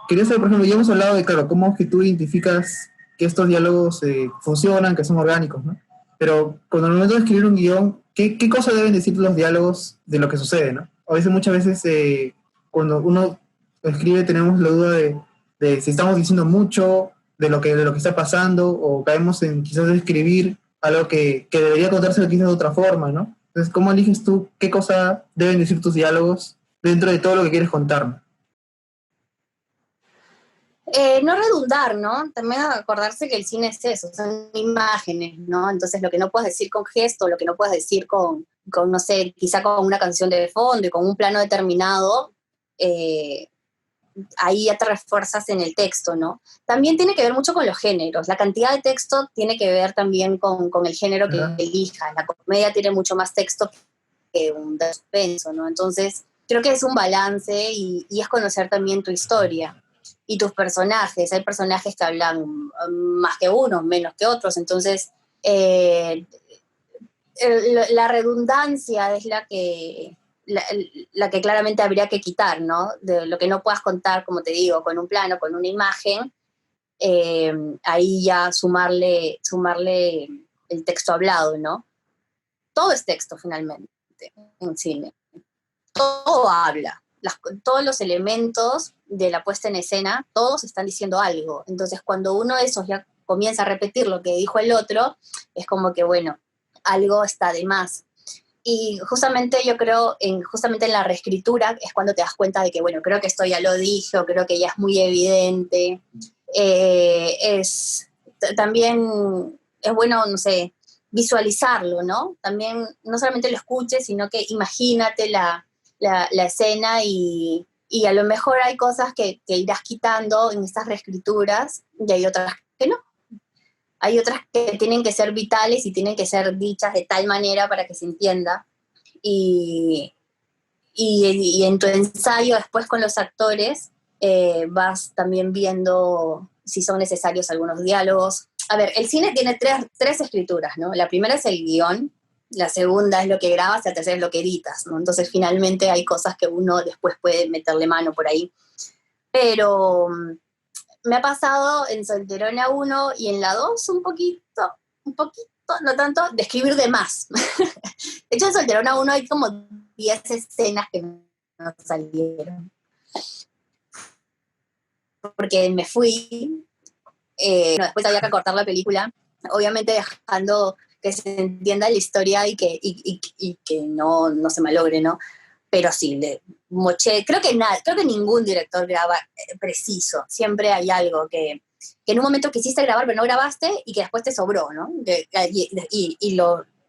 Quería saber, por ejemplo, ya hemos hablado de, claro, cómo es que tú identificas que estos diálogos funcionan, que son orgánicos, ¿no? Pero cuando al momento de escribir un guión, ¿qué cosas deben decir los diálogos de lo que sucede, ¿no? A veces, muchas veces, cuando uno escribe, tenemos la duda de si estamos diciendo mucho de lo que está pasando, o caemos en quizás escribir algo que debería contarse quizás de otra forma, ¿no? Entonces, ¿cómo eliges tú qué cosa deben decir tus diálogos dentro de todo lo que quieres contarme? No redundar, ¿no? También acordarse que el cine es eso, son imágenes, ¿no? Entonces lo que no puedes decir con gesto, lo que no puedes decir no sé, quizá con una canción de fondo y con un plano determinado, eh, ahí ya te refuerzas en el texto, ¿no? También tiene que ver mucho con los géneros. La cantidad de texto tiene que ver también con el género que ¿Verdad? elijas. La comedia tiene mucho más texto que un suspenso, ¿no? Entonces, creo que es un balance, y es conocer también tu historia y tus personajes. Hay personajes que hablan más que unos, menos que otros. Entonces, eh, la redundancia es la que claramente habría que quitar, ¿no? De lo que no puedas contar, como te digo, con un plano, con una imagen, ahí ya sumarle el texto hablado, ¿no? todo es texto finalmente en cine. Todo habla. Todos los elementos de la puesta en escena, todos están diciendo algo. Entonces, cuando uno de esos ya comienza a repetir lo que dijo el otro, es como que, bueno, algo está de más. Y justamente yo creo, justamente en la reescritura es cuando te das cuenta de que, bueno, creo que esto ya lo dije, o creo que ya es muy evidente. También es bueno, no sé, visualizarlo, ¿no? También no solamente lo escuches, sino que imagínate la escena y a lo mejor hay cosas que irás quitando en estas reescrituras y hay otras que no. Hay otras que tienen que ser vitales y tienen que ser dichas de tal manera para que se entienda. Y en tu ensayo después con los actores vas también viendo si son necesarios algunos diálogos. A ver, el cine tiene tres escrituras, ¿no? La primera es el guión, la segunda es lo que grabas y la tercera es lo que editas, ¿no? Entonces finalmente hay cosas que uno después puede meterle mano por ahí. Pero me ha pasado en Solterona 1 y en la 2 un poquito, no tanto, de escribir de más. De hecho, en Solterona 1 hay como 10 escenas que no salieron. Porque me fui, después había que cortar la película, obviamente dejando que se entienda la historia y que no se malogre, ¿no? Pero sí, le moché, creo que ningún director graba preciso, siempre hay algo que en un momento quisiste grabar pero no grabaste y que después te sobró, ¿no?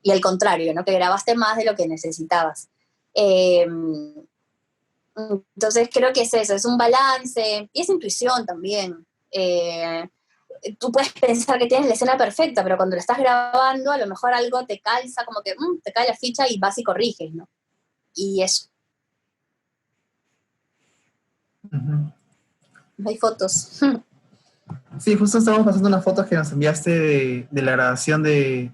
Y al contrario, ¿no? Que grabaste más de lo que necesitabas. Entonces creo que es eso, es un balance y es intuición también. Tú puedes pensar que tienes la escena perfecta, pero cuando la estás grabando a lo mejor algo te calza, como que te cae la ficha y vas y corriges, ¿no? Y eso. Ujú. No hay fotos. Sí, justo estamos pasando unas fotos que nos enviaste de la grabación de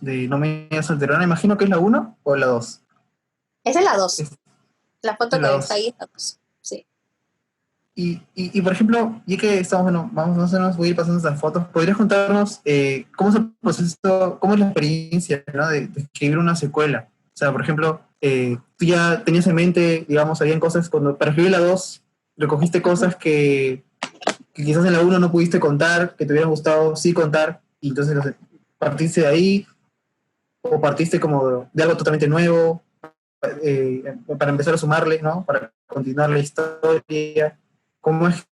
No me digas solterona. Imagino que es la uno o la 2. Esa es la 2. Es La foto la que está 2. ahí es la 2. Sí. Por ejemplo, ya que estamos, bueno, voy a ir pasando esas fotos, ¿podrías contarnos cómo es el proceso, cómo es la experiencia, ¿no? de escribir una secuela? O sea, por ejemplo, tú ya tenías en mente, digamos, habían cosas, para escribir la 2 recogiste cosas que quizás en la uno no pudiste contar, que te hubieran gustado sí contar, y entonces no sé, partiste de ahí, o partiste como de algo totalmente nuevo, para empezar a sumarle, ¿no? Para continuar la historia. ¿Cómo es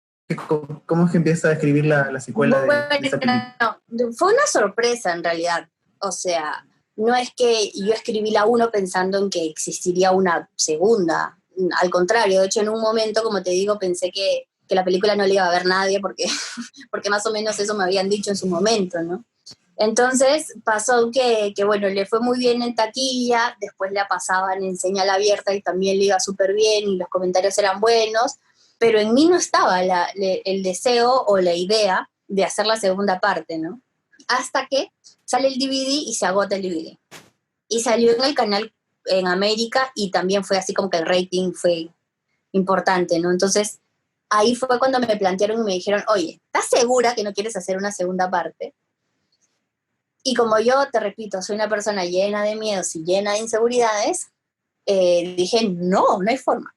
cómo es que empieza a escribir la secuela Bueno, de esta película? no, fue una sorpresa en realidad. O sea, no es que yo escribí la 1 pensando en que existiría una segunda. Al contrario, de hecho, en un momento, como te digo, pensé que la película no le iba a ver nadie porque, porque más o menos eso me habían dicho en su momento, ¿no? Entonces pasó bueno, le fue muy bien en taquilla, después la pasaban en señal abierta y también le iba súper bien y los comentarios eran buenos, pero en mí no estaba el deseo o la idea de hacer la segunda parte, ¿no? Hasta que sale el DVD y se agota el DVD. Y salió en el canal en América y también fue así como que el rating fue importante, ¿no? Entonces ahí fue cuando me plantearon y me dijeron, oye, ¿estás segura que no quieres hacer una segunda parte? Y como yo, te repito, soy una persona llena de miedos y llena de inseguridades, dije, no hay forma.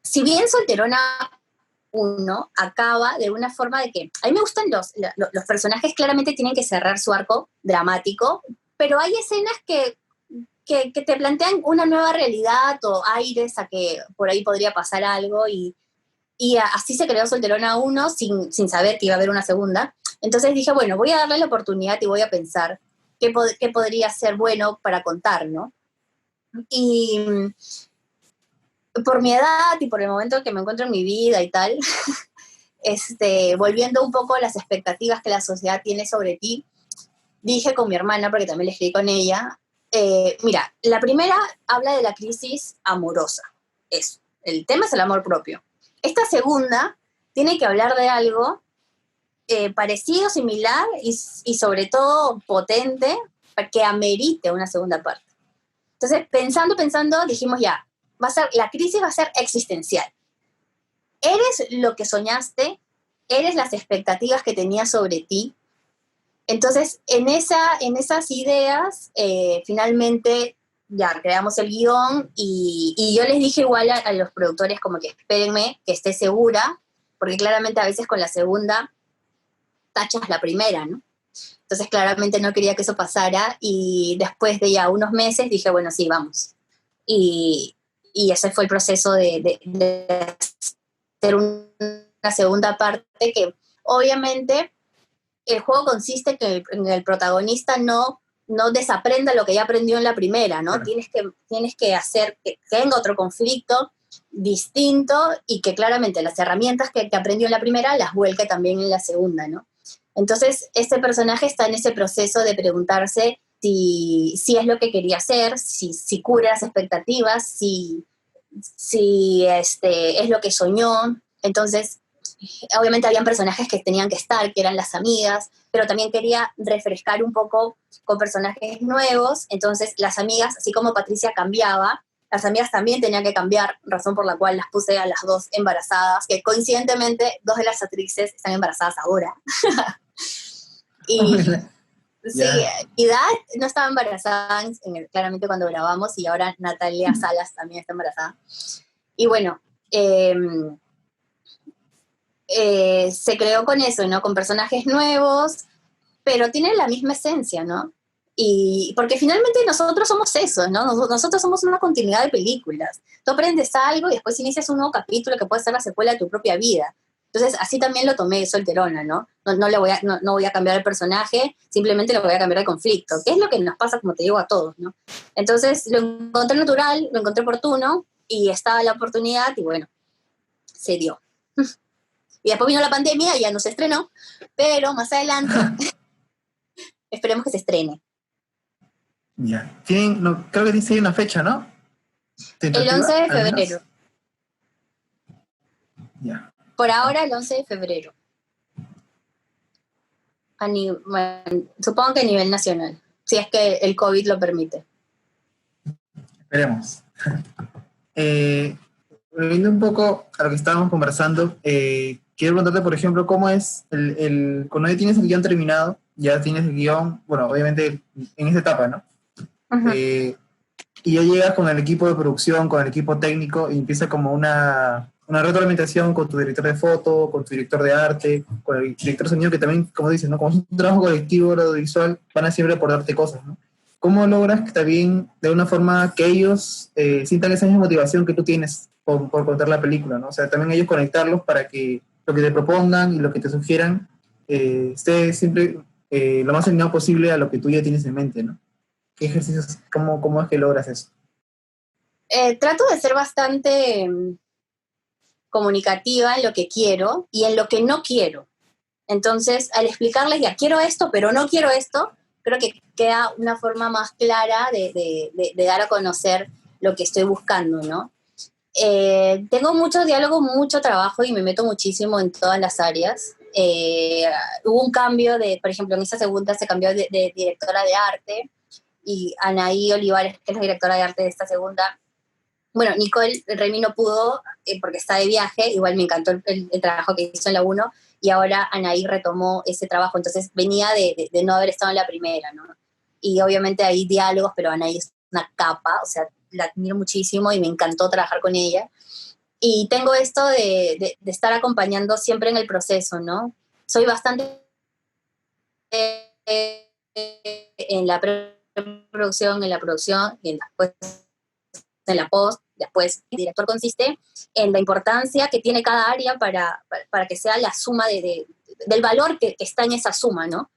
Si bien Solterona 1 acaba de una forma de que, a mí me gustan los personajes, claramente tienen que cerrar su arco dramático, pero hay escenas que te plantean una nueva realidad o aires a que por ahí podría pasar algo y así se creó Solterona 1 sin saber que iba a haber una segunda. Entonces dije, bueno, voy a darle la oportunidad y voy a pensar qué podría ser bueno para contar, ¿no? Y por mi edad y por el momento que me encuentro en mi vida y tal, volviendo un poco a las expectativas que la sociedad tiene sobre ti, dije con mi hermana, porque también le escribí con ella, mira, la primera habla de la crisis amorosa, eso, el tema es el amor propio. Esta segunda tiene que hablar de algo parecido, similar y sobre todo potente para que amerite una segunda parte. Entonces, pensando, dijimos ya, la crisis va a ser existencial. Eres lo que soñaste, eres las expectativas que tenías sobre ti. Entonces, en esas ideas, finalmente ya creamos el guión y yo les dije igual a los productores como que espérenme, que esté segura, porque claramente a veces con la segunda tachas la primera, ¿no? Entonces claramente no quería que eso pasara y después de ya unos meses dije, bueno, sí, vamos. Y, y ese fue el proceso de hacer una segunda parte que obviamente el juego consiste en el protagonista no desaprenda lo que ya aprendió en la primera, ¿no? Claro. Tienes que hacer que tenga otro conflicto distinto y que claramente las herramientas que aprendió en la primera las vuelque también en la segunda, ¿no? Entonces, este personaje está en ese proceso de preguntarse si es lo que quería hacer, si cura las expectativas, si es lo que soñó. Entonces, obviamente habían personajes que tenían que estar, que eran las amigas, pero también quería refrescar un poco con personajes nuevos. Entonces, las amigas, así como Patricia cambiaba, las amigas también tenían que cambiar, razón por la cual las puse a las dos embarazadas, que coincidentemente dos de las actrices están embarazadas ahora. Y sí, Ya. y Dad no estaba embarazada claramente cuando grabamos, y ahora Natalia Salas también está embarazada. Y bueno, eh, se creó con eso, ¿no? Con personajes nuevos, pero tienen la misma esencia, ¿no? Y porque finalmente nosotros somos eso, ¿no? Nosotros somos una continuidad de películas. Tú aprendes algo y después inicias un nuevo capítulo que puede ser la secuela de tu propia vida. Entonces, así también lo tomé solterona, ¿no? No voy a cambiar el personaje, simplemente le voy a cambiar el conflicto, que es lo que nos pasa, como te digo, a todos, ¿no? Entonces, lo encontré natural, lo encontré oportuno, y estaba la oportunidad, y bueno, se dio. Y después vino la pandemia y ya no se estrenó, pero más adelante esperemos que se estrene. Ya. No, creo que dice una fecha, ¿no? El 11 ¿Tentativa, de al menos? febrero. Ya. Por ahora, el 11 de febrero. Bueno, supongo que a nivel nacional, si es que el COVID lo permite. Esperemos. Volviendo un poco a lo que estábamos conversando, quiero preguntarte, por ejemplo, cómo es cuando ya tienes el guión terminado, ya tienes el guión, bueno, obviamente en esta etapa, ¿no? Uh-huh. Y ya llegas con el equipo de producción, con el equipo técnico, y empieza como una retroalimentación con tu director de foto, con tu director de arte, con el director de sonido, que también, como dices, ¿no? Como es un trabajo colectivo audiovisual, van a siempre aportarte cosas, ¿no? ¿Cómo logras que también, de una forma, que ellos sientan esa misma motivación que tú tienes por contar la película, ¿no? O sea, también ellos conectarlos para que lo que te propongan y lo que te sugieran esté siempre lo más alineado posible a lo que tú ya tienes en mente, ¿no? ¿Qué ejercicios, cómo es que logras eso? Trato de ser bastante comunicativa en lo que quiero y en lo que no quiero. Entonces, al explicarles, ya quiero esto, pero no quiero esto, creo que queda una forma más clara de dar a conocer lo que estoy buscando, ¿no? Tengo mucho diálogo, mucho trabajo y me meto muchísimo en todas las áreas. Hubo un cambio por ejemplo, en esa segunda se cambió de directora de arte, y Anaí Olivares, que es la directora de arte de esta segunda, bueno, Nicole Remy no pudo porque está de viaje, igual me encantó el trabajo que hizo en la uno, y ahora Anaí retomó ese trabajo, entonces venía de no haber estado en la primera, ¿no? Y obviamente hay diálogos, pero Anaí es una capa, o sea, la admiro muchísimo y me encantó trabajar con ella. Y tengo esto de estar acompañando siempre en el proceso, ¿no? Soy bastante en la preproducción, en la producción y después en la post. Después, el director consiste en la importancia que tiene cada área para que sea la suma del valor que está en esa suma, ¿no?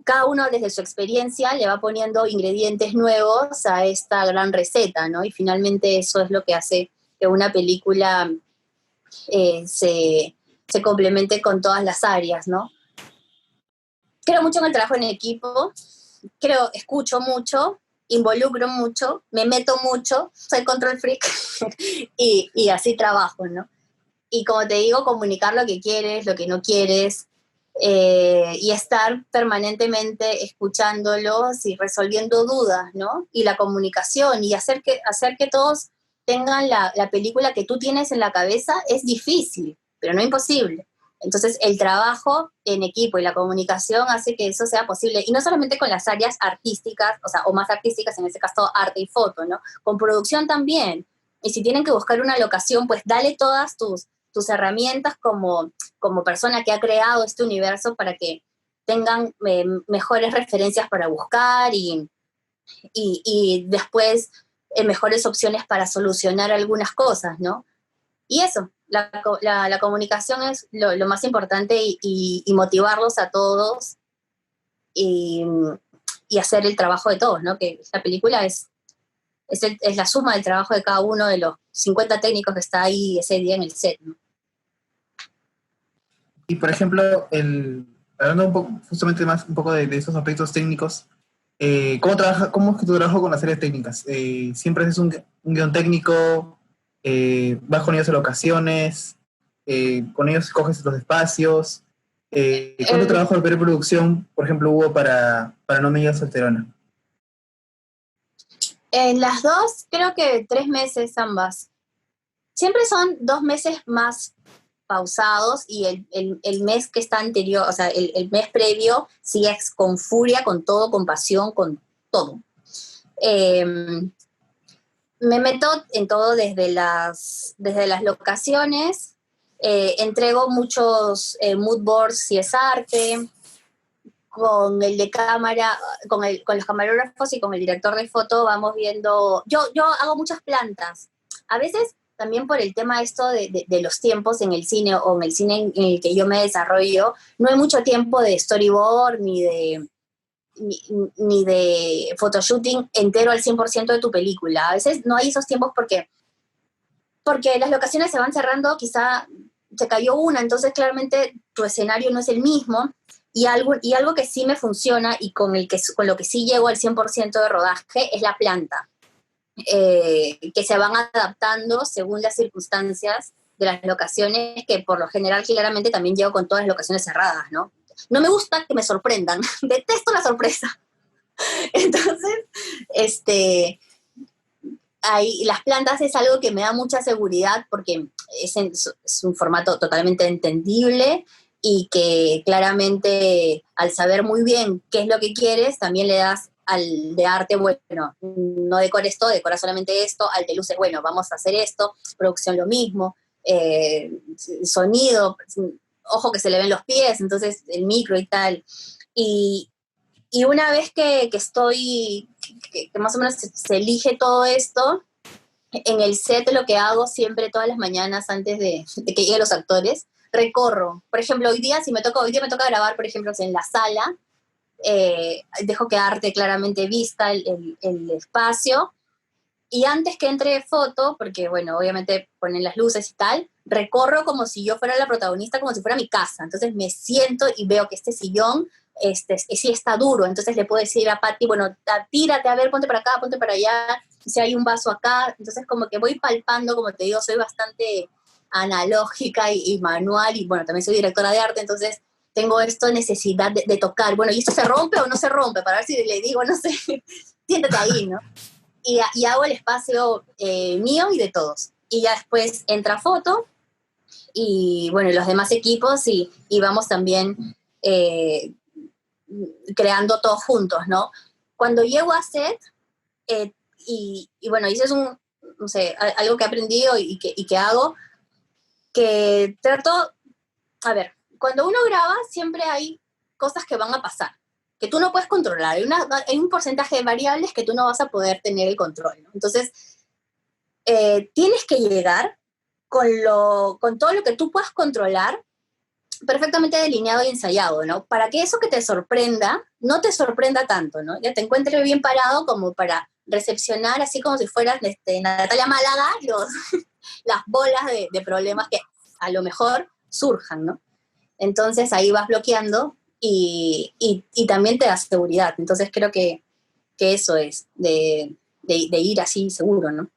Cada uno desde su experiencia le va poniendo ingredientes nuevos a esta gran receta, ¿no? Y finalmente eso es lo que hace que una película se complemente con todas las áreas, ¿no? Creo mucho en el trabajo en equipo, escucho mucho, involucro mucho, me meto mucho, soy control freak y así trabajo, ¿no? Y como te digo, comunicar lo que quieres, lo que no quieres, y estar permanentemente escuchándolos y resolviendo dudas, ¿no? Y la comunicación y hacer que todos tengan la película que tú tienes en la cabeza es difícil, pero no imposible. Entonces, el trabajo en equipo y la comunicación hace que eso sea posible. Y no solamente con las áreas artísticas, o sea, o más artísticas, en este caso arte y foto, ¿no? Con producción también. Y si tienen que buscar una locación, pues dale todas tus herramientas como persona que ha creado este universo para que tengan mejores referencias para buscar y después mejores opciones para solucionar algunas cosas, ¿no? Y eso, la comunicación es lo más importante y motivarlos a todos y, y hacer el trabajo de todos, ¿no? Que la película es la suma del trabajo de cada uno de los 50 técnicos que está ahí ese día en el set, ¿no? Y por ejemplo, hablando un poco, justamente más un poco de esos aspectos técnicos, ¿cómo es que tu trabajo con las áreas técnicas? ¿Siempre haces un guión técnico? ¿Vas con ellos a locaciones? ¿Con ellos coges los espacios? ¿Cuánto El, trabajo de preproducción, por ejemplo, hubo para No Me Digas Solterona? en las dos, creo que 3 meses ambas. Siempre son 2 meses más pausados y el mes que está anterior, o sea, el mes previo, sí es con furia, con todo, con pasión, con todo. Eh, Me meto en todo desde las locaciones, entrego muchos mood boards si es arte, con el de cámara, con los camarógrafos y con el director de foto vamos viendo, yo hago muchas plantas, a veces también por el tema esto de los tiempos en el cine o en el cine en el que yo me desarrollo, no hay mucho tiempo de storyboard ni, ni de photoshooting entero al 100% de tu película. A veces no hay esos tiempos porque las locaciones se van cerrando, quizá se cayó una, entonces claramente tu escenario no es el mismo. Y algo que sí me funciona y con lo que sí llego al 100% de rodaje es la planta, que se van adaptando según las circunstancias de las locaciones, que por lo general claramente también llego con todas las locaciones cerradas, ¿no? No me gusta que me sorprendan, detesto la sorpresa. Entonces, este, las plantas es algo que me da mucha seguridad porque es un formato totalmente entendible y que claramente al saber muy bien qué es lo que quieres, también le das al de arte, bueno, no decora esto, decora solamente esto, al de luces, bueno, vamos a hacer esto, producción lo mismo, sonido, ojo que se le ven los pies, entonces el micro y tal. Y, y una vez que estoy, que más o menos se elige todo esto, en el set lo que hago siempre todas las mañanas antes de que lleguen los actores, recorro. Por ejemplo, hoy día me toca grabar, por ejemplo, en la sala, dejo quedarte claramente vista el espacio, y antes que entre foto, porque bueno, obviamente ponen las luces y tal, recorro como si yo fuera la protagonista, como si fuera mi casa. Entonces me siento y veo que este sillón sí está duro. Entonces le puedo decir a Patty, bueno, tírate, a ver, ponte para acá, ponte para allá, si hay un vaso acá. Entonces como que voy palpando, como te digo, soy bastante analógica y manual, y bueno, también soy directora de arte, entonces tengo esto necesidad de tocar. Bueno, ¿y esto se rompe o no se rompe? Para ver si le digo, no sé, siéntate ahí, ¿no? Y hago el espacio mío y de todos. Y ya después entra foto y bueno, los demás equipos y vamos también eh, creando todos juntos, ¿no? Cuando llego a set, y bueno, y eso es no sé, algo que he aprendido y que hago, que trato, a ver, cuando uno graba siempre hay cosas que van a pasar, que tú no puedes controlar. Hay un porcentaje de variables que tú no vas a poder tener el control, ¿no? Entonces, tienes que llegar con todo lo que tú puedas controlar perfectamente delineado y ensayado, ¿no? Para que eso que te sorprenda, no te sorprenda tanto, ¿no? Ya te encuentres bien parado como para recepcionar, así como si fueras Natalia Málaga, las bolas de problemas que a lo mejor surjan, ¿no? Entonces ahí vas bloqueando y también te da seguridad. Entonces creo que eso es, de ir así seguro, ¿no?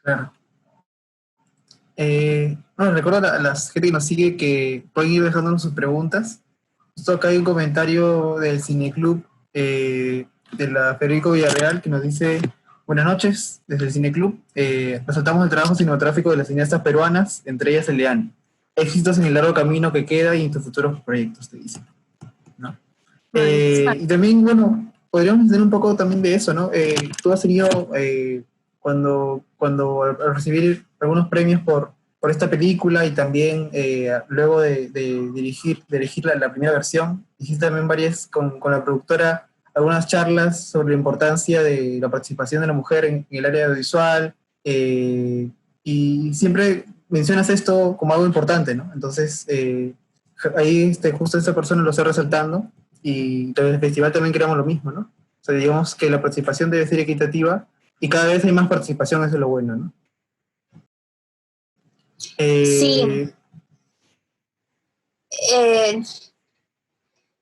Claro. Bueno, recuerdo a la gente que nos sigue que pueden ir dejándonos sus preguntas. Justo acá hay un comentario del Cineclub de la Federico Villarreal que nos dice: buenas noches desde el Cineclub. Resaltamos el trabajo cinematográfico de las cineastas peruanas, entre ellas Eleane. éxitos en el largo camino que queda y en tus futuros proyectos, te dicen, ¿no? Sí. Y también, bueno, podríamos entender un poco también de eso, ¿no? Tú has tenido, cuando al recibir algunos premios por esta película y también luego de dirigir la primera versión, hiciste también varias con la productora, algunas charlas sobre la importancia de la participación de la mujer en el área audiovisual, y siempre mencionas esto como algo importante, ¿no? Entonces, ahí justo esta persona lo está resaltando y en el festival también creamos lo mismo, ¿no? O sea, digamos que la participación debe ser equitativa y cada vez hay más participación, eso es lo bueno, ¿no? Sí, Eh, eh,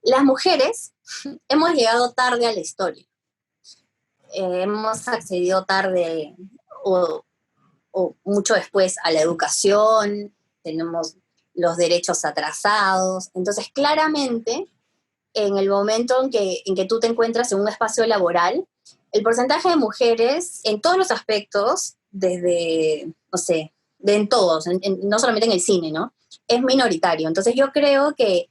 las mujeres hemos llegado tarde a la historia. Hemos accedido tarde o, o mucho después a la educación, tenemos los derechos atrasados. Entonces, claramente, en el momento en que tú te encuentras en un espacio laboral, el porcentaje de mujeres en todos los aspectos, desde, no sé, en todos, no solamente en el cine, ¿no? Es minoritario. Entonces yo creo que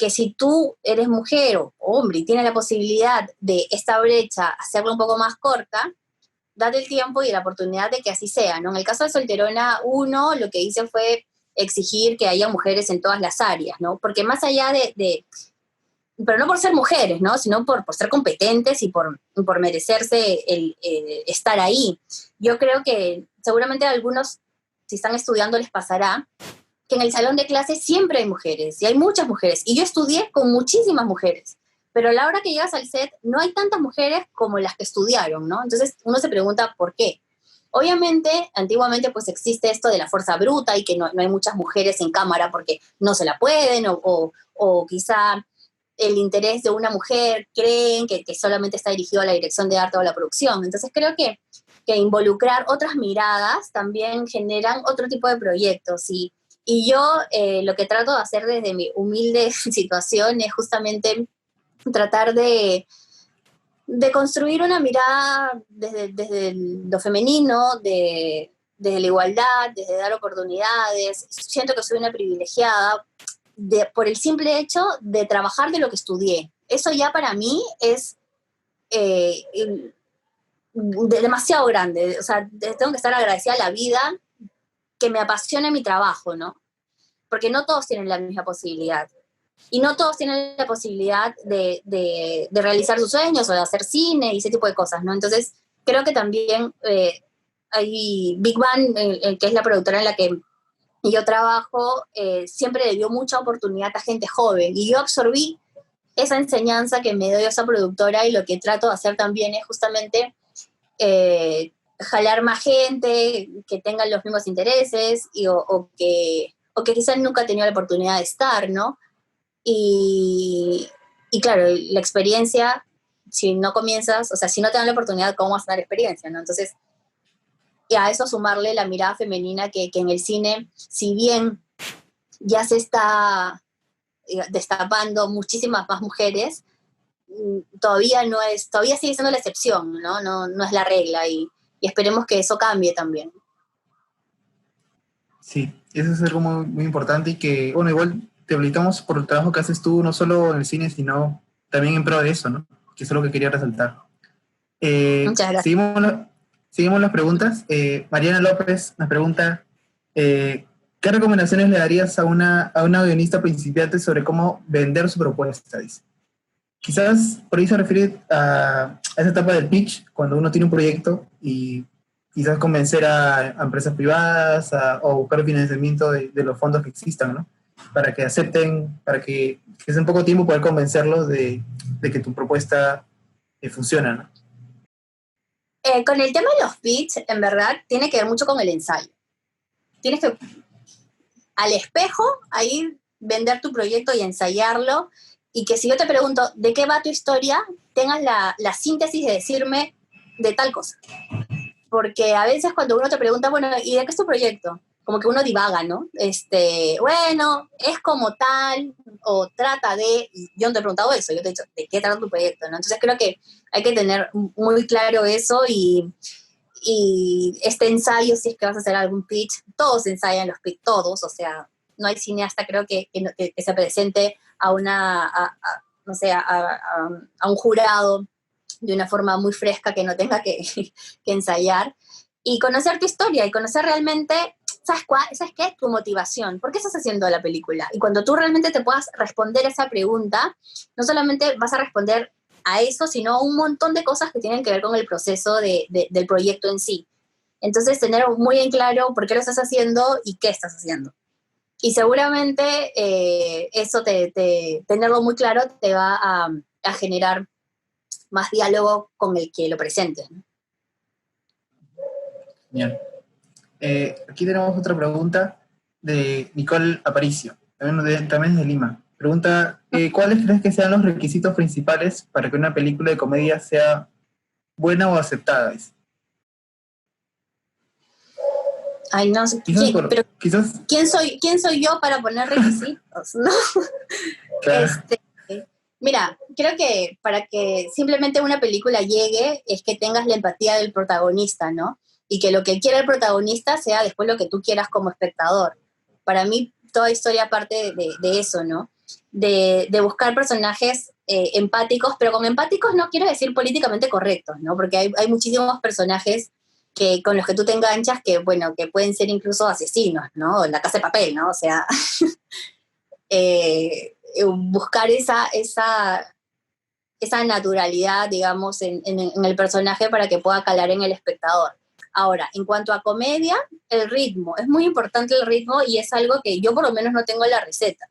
si tú eres mujer o hombre y tienes la posibilidad de esta brecha hacerla un poco más corta, date el tiempo y la oportunidad de que así sea, ¿no? En el caso de Solterona 1, lo que hice fue exigir que haya mujeres en todas las áreas, ¿no? Porque más allá pero no por ser mujeres, ¿no? Sino por ser competentes y por merecerse el estar ahí. Yo creo que seguramente a algunos, si están estudiando, les pasará que en el salón de clases siempre hay mujeres, y hay muchas mujeres, y yo estudié con muchísimas mujeres, pero a la hora que llegas al set no hay tantas mujeres como las que estudiaron, ¿no? Entonces uno se pregunta por qué. Obviamente, antiguamente pues existe esto de la fuerza bruta y que no hay muchas mujeres en cámara porque no se la pueden o quizá el interés de una mujer creen que solamente está dirigido a la dirección de arte o a la producción. Entonces creo que involucrar otras miradas también generan otro tipo de proyectos y yo lo que trato de hacer desde mi humilde situación es justamente tratar de construir una mirada desde lo femenino, desde la igualdad, desde dar oportunidades. Siento que soy una privilegiada por el simple hecho de trabajar de lo que estudié. Eso ya para mí es eh, demasiado grande. O sea, tengo que estar agradecida a la vida que me apasione mi trabajo, ¿no? Porque no todos tienen la misma posibilidad. Y no todos tienen la posibilidad de realizar sus sueños o de hacer cine y ese tipo de cosas, ¿no? Entonces, creo que también hay Big Bang, que es la productora en la que yo trabajo, siempre le dio mucha oportunidad a gente joven y yo absorbí esa enseñanza que me dio esa productora y lo que trato de hacer también es justamente jalar más gente que tengan los mismos intereses o que quizás nunca ha tenido la oportunidad de estar, ¿no? Y, y claro, la experiencia, si no comienzas, o sea, si no te dan la oportunidad, ¿cómo vas a dar experiencia, no? Entonces, y a eso sumarle la mirada femenina que en el cine, si bien ya se está destapando muchísimas más mujeres, todavía sigue siendo la excepción, ¿no? No es la regla y esperemos que eso cambie también. sí, eso es algo muy, muy importante y que, bueno, igual te felicitamos por el trabajo que haces tú, no solo en el cine, sino también en pro de eso, ¿no? Que eso es lo que quería resaltar. Muchas gracias. Seguimos las preguntas. Mariana López nos pregunta, ¿qué recomendaciones le darías a una guionista principiante sobre cómo vender su propuesta? Dice. Quizás por ahí se refiere a esa etapa del pitch, cuando uno tiene un proyecto y quizás convencer a empresas privadas o buscar financiamiento de los fondos que existan, ¿no? Para que acepten, para que sea en poco tiempo poder convencerlos de que tu propuesta funciona, ¿no? Con el tema de los pitch, en verdad, tiene que ver mucho con el ensayo. Tienes que al espejo ahí vender tu proyecto y ensayarlo y que si yo te pregunto de qué va tu historia, tengas la síntesis de decirme de tal cosa. Porque a veces cuando uno te pregunta, bueno, ¿y de qué es tu proyecto? Como que uno divaga, ¿no? Bueno, es como tal, o trata de, yo no te he preguntado eso, yo te he dicho, ¿de qué trata tu proyecto? ¿No? Entonces creo que hay que tener muy claro eso y este ensayo, si es que vas a hacer algún pitch, todos ensayan los pitch, todos, o sea, no hay cineasta creo que se presente a no sé, a un jurado de una forma muy fresca que no tenga que ensayar, y conocer tu historia y conocer realmente, ¿sabes qué? Tu motivación. ¿Por qué estás haciendo la película? Y cuando tú realmente te puedas responder esa pregunta, no solamente vas a responder a eso, sino a un montón de cosas que tienen que ver con el proceso del proyecto en sí. Entonces, tener muy en claro por qué lo estás haciendo y qué estás haciendo. Y seguramente eso, tenerlo muy claro, te va a generar más diálogo con el que lo presentes, ¿no? Bien. Aquí tenemos otra pregunta de Nicole Aparicio, también es de Lima. Pregunta, ¿cuáles crees que sean los requisitos principales para que una película de comedia sea buena o aceptada? Ay, no sé, pero ¿quién soy yo para poner requisitos? ¿No? Claro. Mira, creo que para que simplemente una película llegue es que tengas la empatía del protagonista, ¿no? Y que lo que quiera el protagonista sea después lo que tú quieras como espectador. Para mí, toda historia parte de eso, ¿no? De buscar personajes empáticos, pero con empáticos no quiero decir políticamente correctos, ¿no? Porque hay muchísimos personajes con los que tú te enganchas que, bueno, que pueden ser incluso asesinos, ¿no? En La Casa de Papel, ¿no? O sea, buscar esa naturalidad, digamos, en el personaje para que pueda calar en el espectador. Ahora, en cuanto a comedia, el ritmo. Es muy importante el ritmo y es algo que yo por lo menos no tengo la receta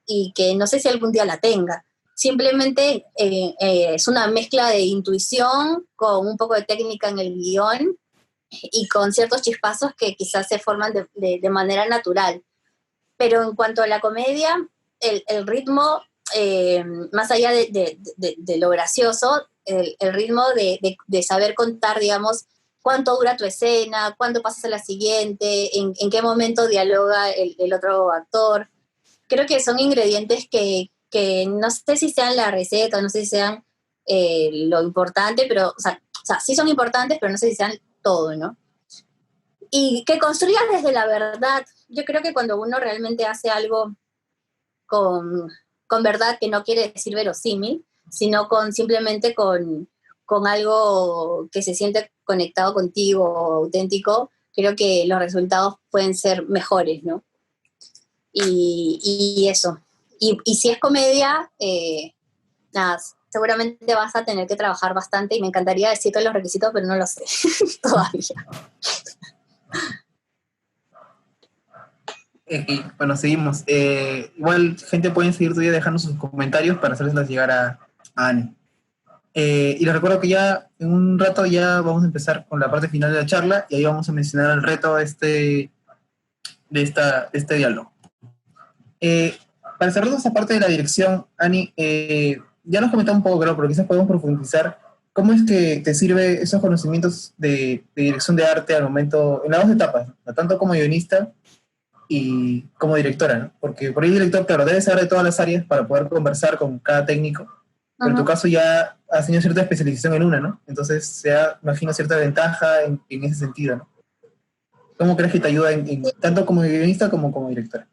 y que no sé si algún día la tenga. Simplemente es una mezcla de intuición con un poco de técnica en el guión y con ciertos chispazos que quizás se forman de manera natural. Pero en cuanto a la comedia, el ritmo, más allá de lo gracioso, el ritmo de saber contar, digamos, cuánto dura tu escena, cuándo pasas a la siguiente, en qué momento dialoga el otro actor. Creo que son ingredientes que no sé si sean la receta, no sé si sean lo importante, pero, o sea, sí son importantes, pero no sé si sean todo, ¿no? Y que construyas desde la verdad. Yo creo que cuando uno realmente hace algo con, con verdad, que no quiere decir verosímil, sino simplemente con algo que se siente conectado contigo, auténtico, creo que los resultados pueden ser mejores, ¿no? Y eso. Y si es comedia, nada, seguramente vas a tener que trabajar bastante y me encantaría decirte los requisitos, pero no lo sé todavía. Bueno, seguimos. Igual, gente, pueden seguir todavía dejando sus comentarios para hacerles llegar a Ani. Y les recuerdo que ya en un rato ya vamos a empezar con la parte final de la charla y ahí vamos a mencionar el reto de este diálogo. Para cerrar esta parte de la dirección, Ani, ya nos comentamos un poco, creo, pero quizás podemos profundizar. ¿Cómo es que te sirve esos conocimientos de dirección de arte al momento, en las dos etapas, ¿no? Tanto como guionista y como directora, ¿no? Porque por ahí director, claro, debe saber de todas las áreas para poder conversar con cada técnico, pero en tu caso ya has tenido cierta especialización en una, ¿no? Entonces se da, imagino, cierta ventaja en ese sentido, ¿no? ¿Cómo crees que te ayuda tanto como guionista como como directora?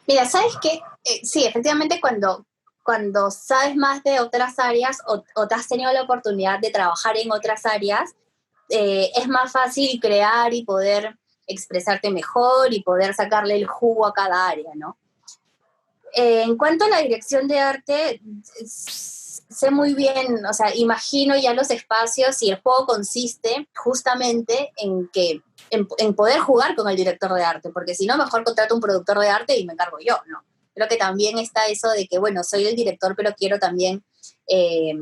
Mira, ¿sabes qué? Sí, efectivamente cuando sabes más de otras áreas o te has tenido la oportunidad de trabajar en otras áreas, es más fácil crear y poder expresarte mejor y poder sacarle el jugo a cada área, ¿no? En cuanto a la dirección de arte, sé muy bien, o sea, imagino ya los espacios y el juego consiste justamente en poder jugar con el director de arte, porque si no, mejor contrato un productor de arte y me encargo yo, ¿no? Creo que también está eso de que, bueno, soy el director, pero quiero también eh,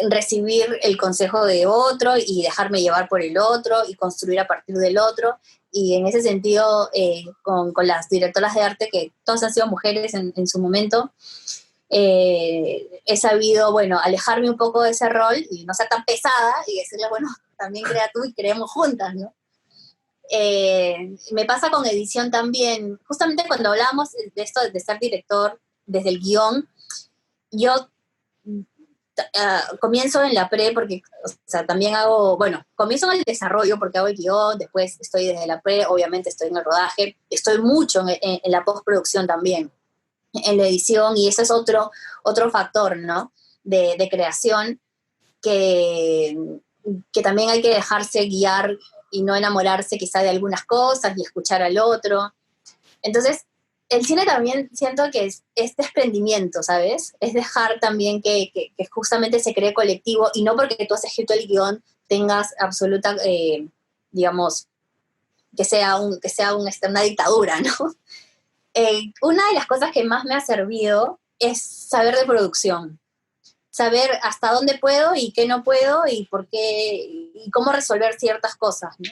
recibir el consejo de otro y dejarme llevar por el otro y construir a partir del otro. Y en ese sentido, con las directoras de arte, que todas han sido mujeres en su momento, he sabido, bueno, alejarme un poco de ese rol y no ser tan pesada y decirle, bueno, también crea tú y creemos juntas, ¿no? Me pasa con edición también, justamente cuando hablábamos de esto de ser director desde el guión, yo comienzo en la pre porque, o sea, también hago, bueno, comienzo en el desarrollo porque hago el guión, después estoy desde la pre, obviamente estoy en el rodaje, estoy mucho en la postproducción también, en la edición, y ese es otro factor, ¿no? De creación que, que también hay que dejarse guiar y no enamorarse quizá de algunas cosas y escuchar al otro. Entonces, el cine también siento que es desprendimiento, ¿sabes? Es dejar también que justamente se cree colectivo y no porque tú has escrito el guión tengas absoluta, digamos, una dictadura, ¿no? Una de las cosas que más me ha servido es saber de producción, saber hasta dónde puedo y qué no puedo y por qué y cómo resolver ciertas cosas, ¿no?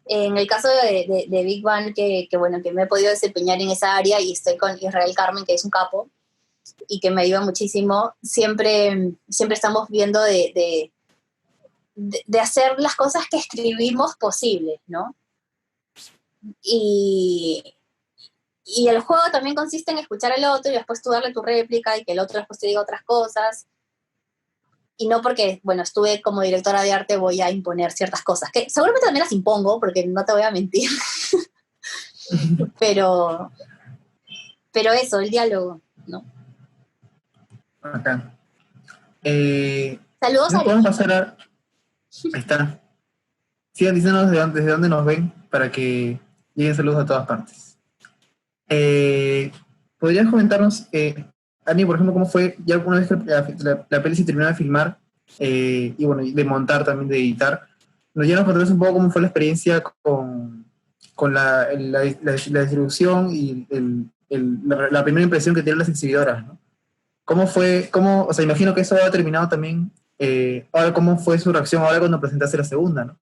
En el caso de Big Bang, bueno, que me he podido desempeñar en esa área y estoy con Israel Carmen, que es un capo y que me ayuda muchísimo, siempre estamos viendo de hacer las cosas que escribimos posibles, ¿no? Y, y el juego también consiste en escuchar al otro y después tú darle tu réplica y que el otro después te diga otras cosas. Y no porque, bueno, estuve como directora de arte voy a imponer ciertas cosas, que seguramente también las impongo, porque no te voy a mentir, pero, pero eso, el diálogo, ¿no? Acá. Saludos a Entonces podemos Arequipa. pasar a... Ahí está. Sigan diciéndonos desde dónde nos ven para que lleguen saludos a todas partes. ¿Podrías comentarnos, Ani, por ejemplo, cómo fue ya una vez que la peli se terminó de filmar y bueno, de montar también, de editar? Ya nos contaste un poco cómo fue la experiencia con la distribución y la primera impresión que tienen las exhibidoras, ¿no? ¿Cómo fue, o sea, imagino que eso ha terminado también, ahora cómo fue su reacción ahora cuando presentaste la segunda, ¿no?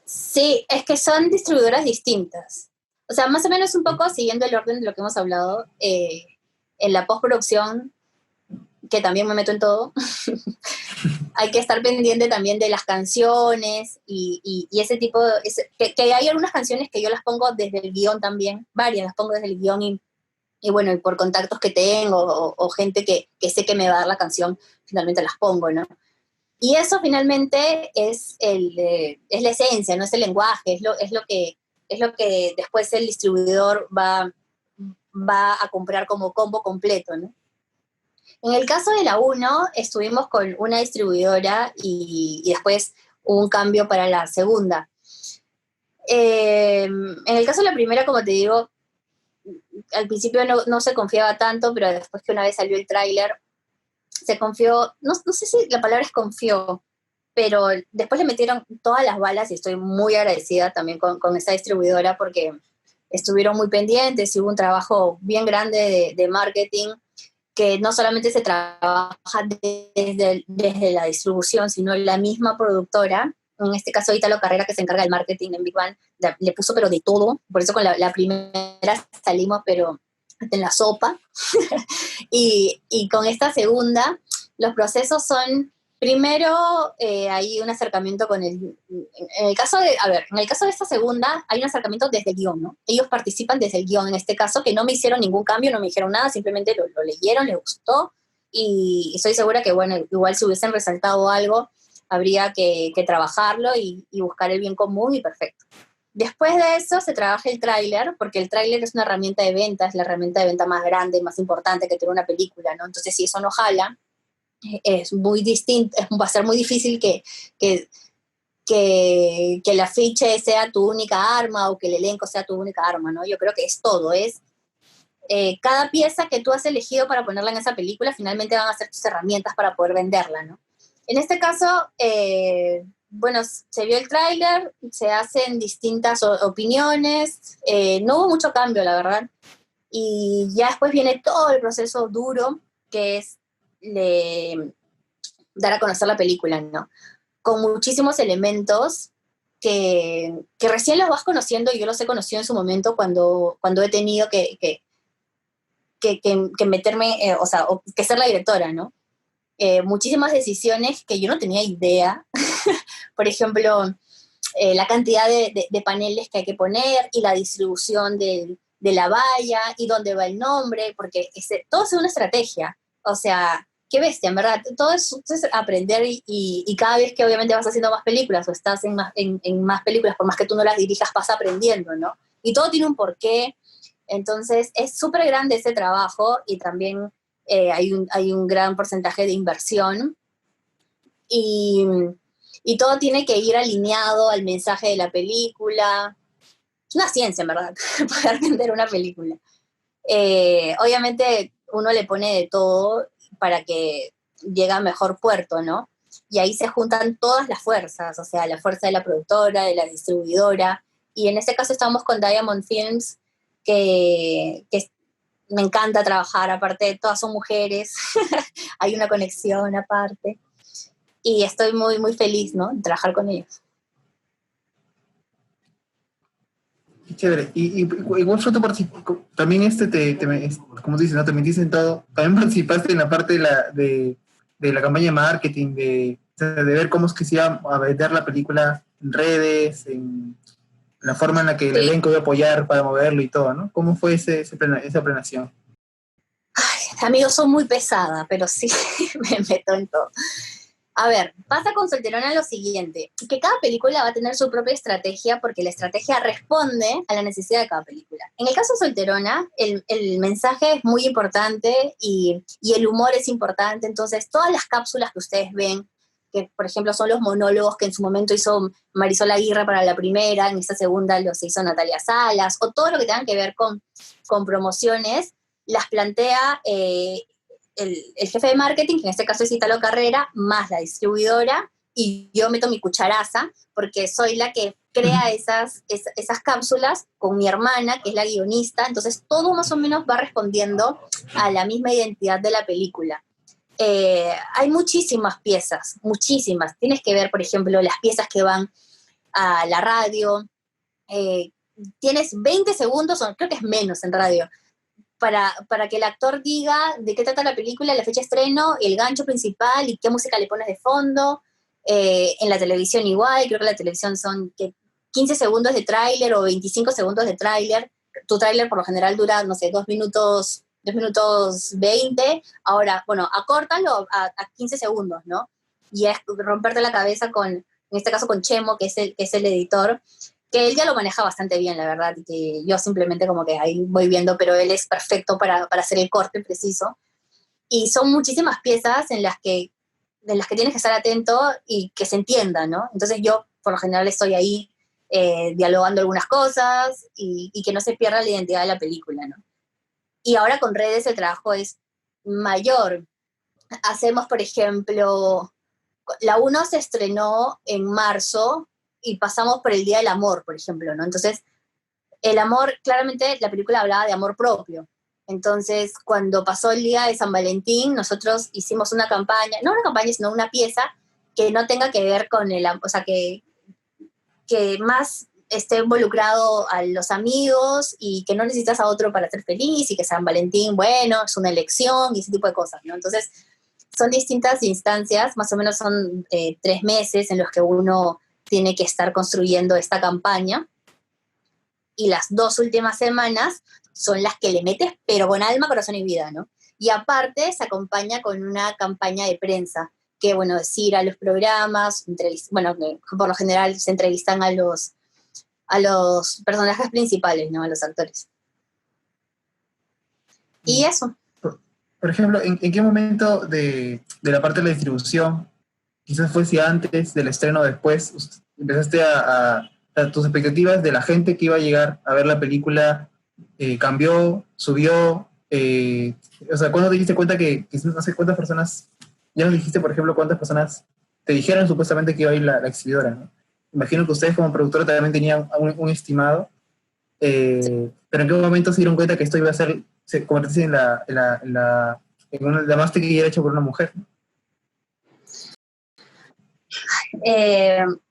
Sí, es que son distribuidoras distintas. O sea, más o menos un poco siguiendo el orden de lo que hemos hablado, en la postproducción, que también me meto en todo, hay que estar pendiente también de las canciones y ese tipo de... que hay algunas canciones que yo las pongo desde el guión también, varias las pongo desde el guión y bueno, y por contactos que tengo o gente que sé que me va a dar la canción, finalmente las pongo, ¿no? Y eso finalmente es la esencia, no es el lenguaje, es lo que después el distribuidor va a comprar como combo completo, ¿no? En el caso de la uno estuvimos con una distribuidora y después hubo un cambio para la segunda. En el caso de la primera, como te digo, al principio no se confiaba tanto, pero después que una vez salió el tráiler, se confió, no sé si la palabra es confió, pero después le metieron todas las balas y estoy muy agradecida también con esa distribuidora porque estuvieron muy pendientes y hubo un trabajo bien grande de marketing que no solamente se trabaja desde la distribución, sino la misma productora, en este caso Italo Carrera, que se encarga del marketing en Big Bang, le puso pero de todo, por eso con la primera salimos pero en la sopa, y con esta segunda, los procesos son, primero hay un acercamiento en el caso de, a ver, en el caso de esta segunda, hay un acercamiento desde el guión, ¿no? Ellos participan desde el guión, en este caso, que no me hicieron ningún cambio, no me dijeron nada, simplemente lo leyeron, les gustó, y estoy segura que, bueno, igual si hubiesen resaltado algo, habría que trabajarlo y buscar el bien común y perfecto. Después de eso se trabaja el tráiler, porque el tráiler es una herramienta de venta, es la herramienta de venta más grande, más importante que tiene una película, ¿no? Entonces, si eso no jala, es muy distinto, va a ser muy difícil que, que el afiche sea tu única arma o que el elenco sea tu única arma, ¿no? Yo creo que es todo, es cada pieza que tú has elegido para ponerla en esa película, finalmente van a ser tus herramientas para poder venderla, ¿no? En este caso, bueno, se vio el tráiler, se hacen distintas opiniones, no hubo mucho cambio, la verdad, y ya después viene todo el proceso duro, que es dar a conocer la película, ¿no? Con muchísimos elementos que recién los vas conociendo, y yo los he conocido en su momento cuando he tenido que meterme, o sea, que ser la directora, ¿no? Muchísimas decisiones que yo no tenía idea. Por ejemplo, la cantidad de paneles que hay que poner y la distribución de la valla y dónde va el nombre, porque todo es una estrategia. O sea, qué bestia, en verdad. Todo es aprender y cada vez que obviamente vas haciendo más películas o estás en más películas, por más que tú no las dirijas, vas aprendiendo, ¿no? Y todo tiene un porqué. Entonces, es súper grande ese trabajo y también hay un gran porcentaje de inversión y, y todo tiene que ir alineado al mensaje de la película. Es una ciencia, en verdad, poder vender una película. Obviamente uno le pone de todo para que llegue a mejor puerto, ¿no? Y ahí se juntan todas las fuerzas, o sea, la fuerza de la productora, de la distribuidora, y en este caso estamos con Diamond Films, que me encanta trabajar, aparte todas son mujeres, hay una conexión aparte, y estoy muy, muy feliz, ¿no?, de trabajar con ellos. Qué chévere. Y igual fue tu participación, también como dices, ¿no? También dicen todo, también participaste en la parte de la campaña de marketing, o sea, de ver cómo es que se iba a vender la película en redes, en la forma en la que el Sí, elenco iba a apoyar para moverlo y todo, ¿no? ¿Cómo fue esa planeación? amigos, son muy pesada, pero sí, me meto en todo. A ver, pasa con Solterona lo siguiente, que cada película va a tener su propia estrategia porque la estrategia responde a la necesidad de cada película. En el caso de Solterona, el mensaje es muy importante y el humor es importante, entonces todas las cápsulas que ustedes ven, que por ejemplo son los monólogos que en su momento hizo Marisol Aguirre para la primera, en esta segunda los hizo Natalia Salas, o todo lo que tenga que ver con promociones, las plantea el jefe de marketing, que en este caso es Italo Carrera, más la distribuidora, y yo meto mi cucharaza, porque soy la que crea esas cápsulas con mi hermana, que es la guionista, entonces todo más o menos va respondiendo a la misma identidad de la película. Hay muchísimas piezas, muchísimas. Tienes que ver, por ejemplo, las piezas que van a la radio. Eh, Tienes 20 segundos, o creo que es menos en radio, para que el actor diga de qué trata la película, la fecha de estreno, el gancho principal y qué música le pones de fondo. En la televisión igual, creo que la televisión son 15 segundos de tráiler o 25 segundos de tráiler. Tu tráiler por lo general dura, no sé, 2 minutos 20. Ahora, bueno, acórtalo a 15 segundos, ¿no? Y es romperte la cabeza en este caso con Chemo, que es el editor, que él ya lo maneja bastante bien, la verdad, y que yo simplemente como que ahí voy viendo, pero él es perfecto para hacer el corte preciso. Y son muchísimas piezas en las que tienes que estar atento y que se entienda, ¿no? Entonces yo, por lo general, estoy ahí dialogando algunas cosas y que no se pierda la identidad de la película, ¿no? Y ahora con redes el trabajo es mayor. Hacemos, por ejemplo, la uno se estrenó en marzo y pasamos por el Día del Amor, por ejemplo, ¿no? Entonces, el amor, claramente la película hablaba de amor propio. Entonces, cuando pasó el día de San Valentín, nosotros hicimos una campaña, no una campaña, sino una pieza que no tenga que ver con el amor, o sea, que más esté involucrado a los amigos y que no necesitas a otro para ser feliz y que San Valentín, bueno, es una elección y ese tipo de cosas, ¿no? Entonces, son distintas instancias, más o menos son 3 meses en los que uno tiene que estar construyendo esta campaña y las 2 últimas semanas son las que le metes, pero con alma, corazón y vida, ¿no? Y aparte se acompaña con una campaña de prensa, que bueno, es ir a los programas, bueno, por lo general se entrevistan a los personajes principales, ¿no? A los actores. Y eso. Por ejemplo, ¿en qué momento de la parte de la distribución, quizás fue si antes del estreno o después, empezaste a tus expectativas de la gente que iba a llegar a ver la película, cambió, subió? O sea, ¿cuándo te diste cuenta que no sé cuántas personas, ya nos dijiste, por ejemplo, cuántas personas te dijeron supuestamente que iba a ir la exhibidora, ¿no? Imagino que ustedes como productora también tenían un estimado, pero ¿en qué momento se dieron cuenta que esto iba a convertirse en la más taquillera hecha por una mujer?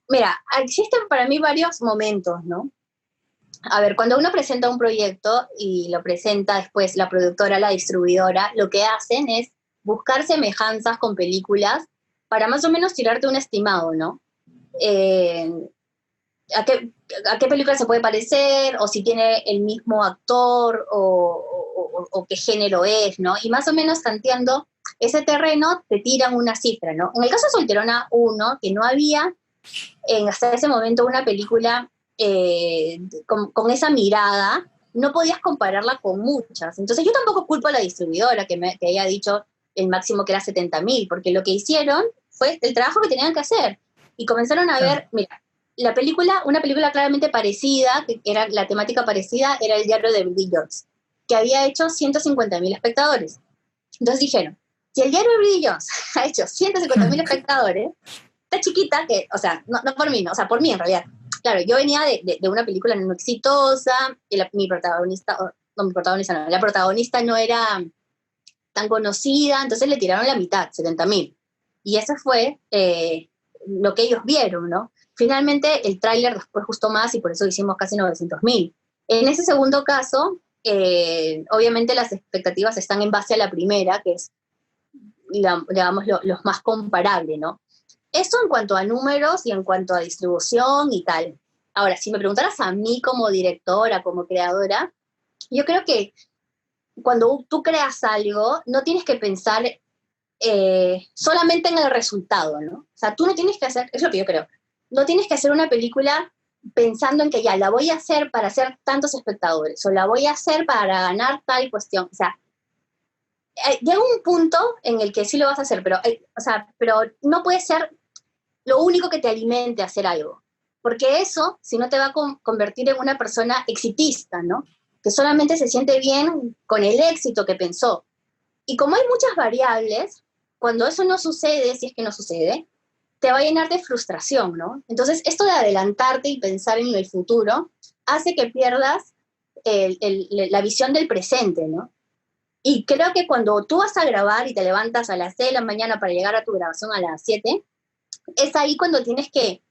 Mira, existen para mí varios momentos, ¿no? A ver, cuando uno presenta un proyecto y lo presenta después la productora, la distribuidora, lo que hacen es buscar semejanzas con películas para más o menos tirarte un estimado, ¿no? Eh, ¿a, qué, ¿A qué película se puede parecer? O si tiene el mismo actor o qué género es, ¿no? Y más o menos tanteando ese terreno te tiran una cifra, ¿no? En el caso de Solterona 1, que no había hasta ese momento una película con esa mirada, no podías compararla con muchas. Entonces yo tampoco culpo a la distribuidora que haya dicho el máximo que era 70.000, porque lo que hicieron fue el trabajo que tenían que hacer. Y comenzaron a ver, mira, una película claramente parecida, que era la temática parecida, era El diario de Bridget Jones, que había hecho 150.000 espectadores. Entonces dijeron, si el diario de Bridget Jones ha hecho 150.000 espectadores, esta chiquita, que, o sea, no por mí, no, o sea, por mí en realidad. Claro, yo venía de una película no exitosa, y mi protagonista, no, la protagonista no era tan conocida, entonces le tiraron la mitad, 70.000. Y eso fue lo que ellos vieron, ¿no? Finalmente el tráiler después gustó más y por eso hicimos casi 900.000. En ese segundo caso, obviamente las expectativas están en base a la primera, que es, digamos, lo más comparable, ¿no? Eso en cuanto a números y en cuanto a distribución y tal. Ahora, si me preguntaras a mí como directora, como creadora, yo creo que cuando tú creas algo, no tienes que pensar solamente en el resultado, ¿no? O sea, tú no tienes que hacer, es lo que yo creo, no tienes que hacer una película pensando en que ya la voy a hacer para hacer tantos espectadores o la voy a hacer para ganar tal cuestión. O sea, llega un punto en el que sí lo vas a hacer, pero no puede ser lo único que te alimente a hacer algo. Porque eso, si no te va a convertir en una persona exitista, ¿no? Que solamente se siente bien con el éxito que pensó. Y como hay muchas variables, cuando eso no sucede, si es que no sucede, te va a llenar de frustración, ¿no? Entonces, esto de adelantarte y pensar en el futuro hace que pierdas la visión del presente, ¿no? Y creo que cuando tú vas a grabar y te levantas a las 6 de la mañana para llegar a tu grabación a las 7, es ahí cuando tienes que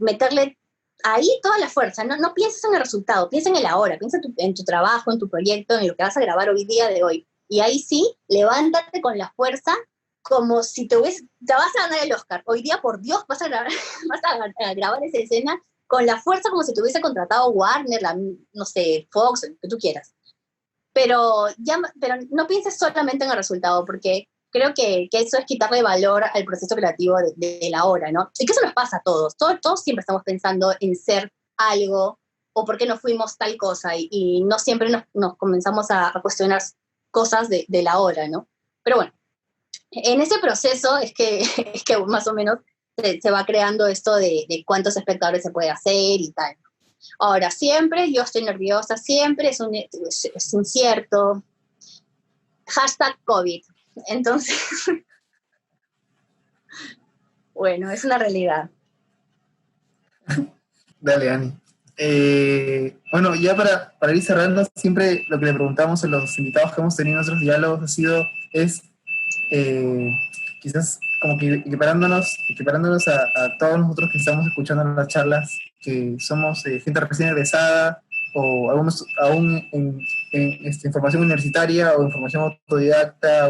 meterle ahí toda la fuerza. No pienses en el resultado, piensa en el ahora, piensa en tu trabajo, en tu proyecto, en lo que vas a grabar hoy día de hoy. Y ahí sí, levántate con la fuerza como si te vas a ganar el Oscar. Hoy día, por Dios, vas a grabar, a grabar esa escena con la fuerza como si te hubiese contratado Warner, no sé, Fox, lo que tú quieras. Pero no pienses solamente en el resultado, porque creo que eso es quitarle valor al proceso creativo de la hora, ¿no? Y que eso nos pasa a todos. Todos siempre estamos pensando en ser algo o por qué no fuimos tal cosa y no siempre nos comenzamos a cuestionar cosas de la hora, ¿no? Pero bueno, en ese proceso es que, es que más o menos se va creando esto de cuántos espectadores se puede hacer y tal. Ahora, siempre yo estoy nerviosa, siempre es incierto. Hashtag COVID. Entonces, bueno, es una realidad. Dale, Ani. Bueno, ya para ir cerrando, siempre lo que le preguntamos a los invitados que hemos tenido en nuestros diálogos es quizás como que equiparándonos a todos nosotros que estamos escuchando las charlas, que somos gente recién egresada o aún en información universitaria o información autodidacta,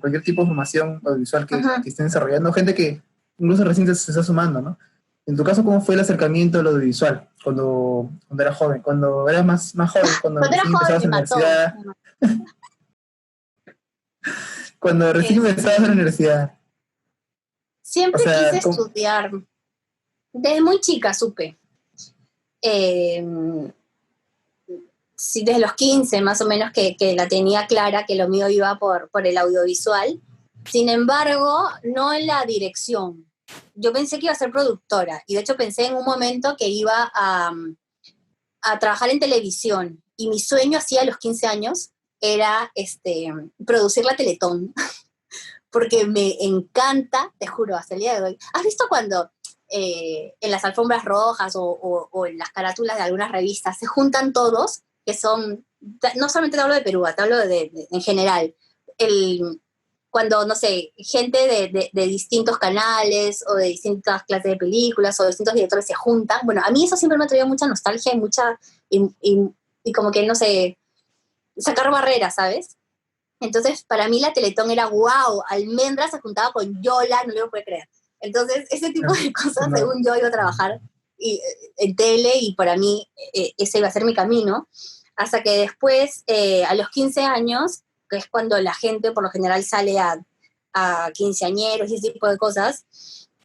cualquier tipo de formación audiovisual que estén desarrollando, gente que incluso recién se está sumando, ¿no? En tu caso, ¿cómo fue el acercamiento a lo audiovisual cuando eras joven? Cuando eras más joven, cuando Cuando era recién joven empezabas me en la mató. universidad. Cuando recién empezabas en la universidad. Siempre O sea, quise estudiar. Desde muy chica supe. Sí, desde los 15 más o menos que la tenía clara, que lo mío iba por el audiovisual. Sin embargo, no en la dirección. Yo pensé que iba a ser productora y de hecho pensé en un momento que iba a trabajar en televisión y mi sueño hacía a los 15 años era producir la Teletón porque me encanta, te juro, hasta el día de hoy. ¿Has visto cuando en las alfombras rojas o en las carátulas de algunas revistas se juntan todos, que son, no solamente te hablo de Perú, te hablo en general, cuando, no sé, gente de distintos canales o de distintas clases de películas o de distintos directores se juntan? Bueno, a mí eso siempre me ha traído mucha nostalgia y como que, no sé, sacar barreras, ¿sabes? Entonces, para mí la Teletón era wow, Almendra se juntaba con Yola, no lo puedo creer. Entonces, ese tipo de cosas, no. según yo, iba a trabajar en tele y para mí ese iba a ser mi camino. Hasta que después, a los 15 años, que es cuando la gente por lo general sale a quinceañeros y ese tipo de cosas.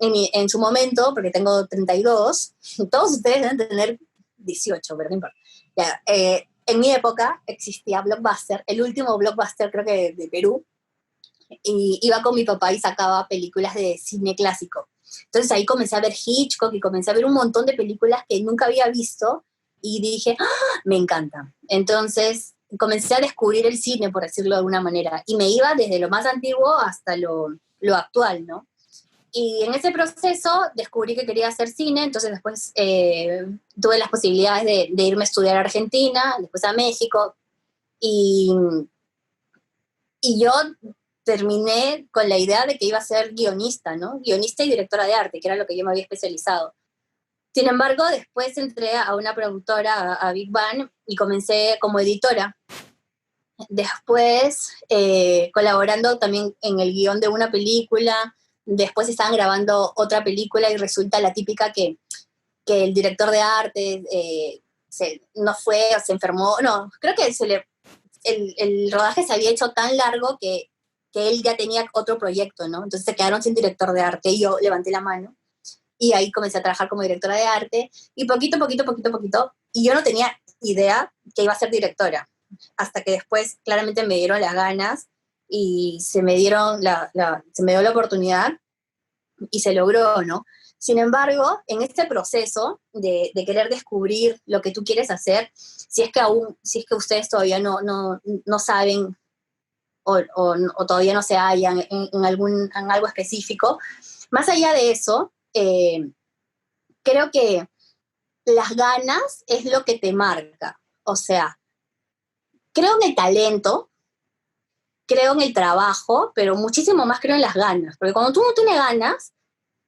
En su momento, porque tengo 32, todos ustedes deben tener 18, pero no importa. Ya, en mi época existía Blockbuster, el último Blockbuster creo que de Perú, y iba con mi papá y sacaba películas de cine clásico. Entonces ahí comencé a ver Hitchcock y comencé a ver un montón de películas que nunca había visto y dije, ¡ah! Me encanta. Entonces comencé a descubrir el cine, por decirlo de alguna manera, y me iba desde lo más antiguo hasta lo actual, ¿no? Y en ese proceso descubrí que quería hacer cine, entonces después tuve las posibilidades de irme a estudiar a Argentina, después a México, y, y yo terminé con la idea de que iba a ser guionista, ¿no? Guionista y directora de arte, que era lo que yo me había especializado. Sin embargo, después entré a una productora, a Big Bang, y comencé como editora. Después, colaborando también en el guión de una película. Después estaban grabando otra película y resulta la típica que el director de arte no fue o se enfermó. No, creo que el rodaje se había hecho tan largo que él ya tenía otro proyecto, ¿no? Entonces se quedaron sin director de arte y yo levanté la mano y ahí comencé a trabajar como directora de arte y poquito, y yo no tenía idea que iba a ser directora, hasta que después claramente me dieron las ganas y se me dieron se me dio la oportunidad y se logró, ¿no? Sin embargo, en este proceso de querer descubrir lo que tú quieres hacer, si es que ustedes todavía no saben o todavía no se hallan en algo específico, más allá de eso, creo que las ganas es lo que te marca. O sea, creo en el talento, creo en el trabajo, pero muchísimo más creo en las ganas. Porque cuando tú no tienes ganas,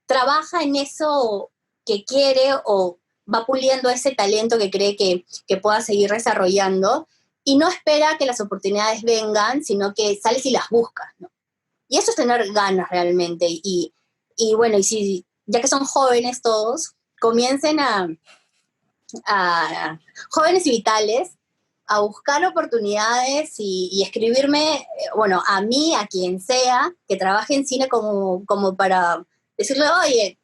trabaja en eso que quiere o va puliendo ese talento que cree que pueda seguir desarrollando y no espera que las oportunidades vengan, sino que sales y las buscas, ¿no? Y eso es tener ganas realmente. Y bueno, y si ya que son jóvenes todos, comiencen jóvenes y vitales, a buscar oportunidades y escribirme, bueno, a mí, a quien sea, que trabaje en cine como para decirle, oye,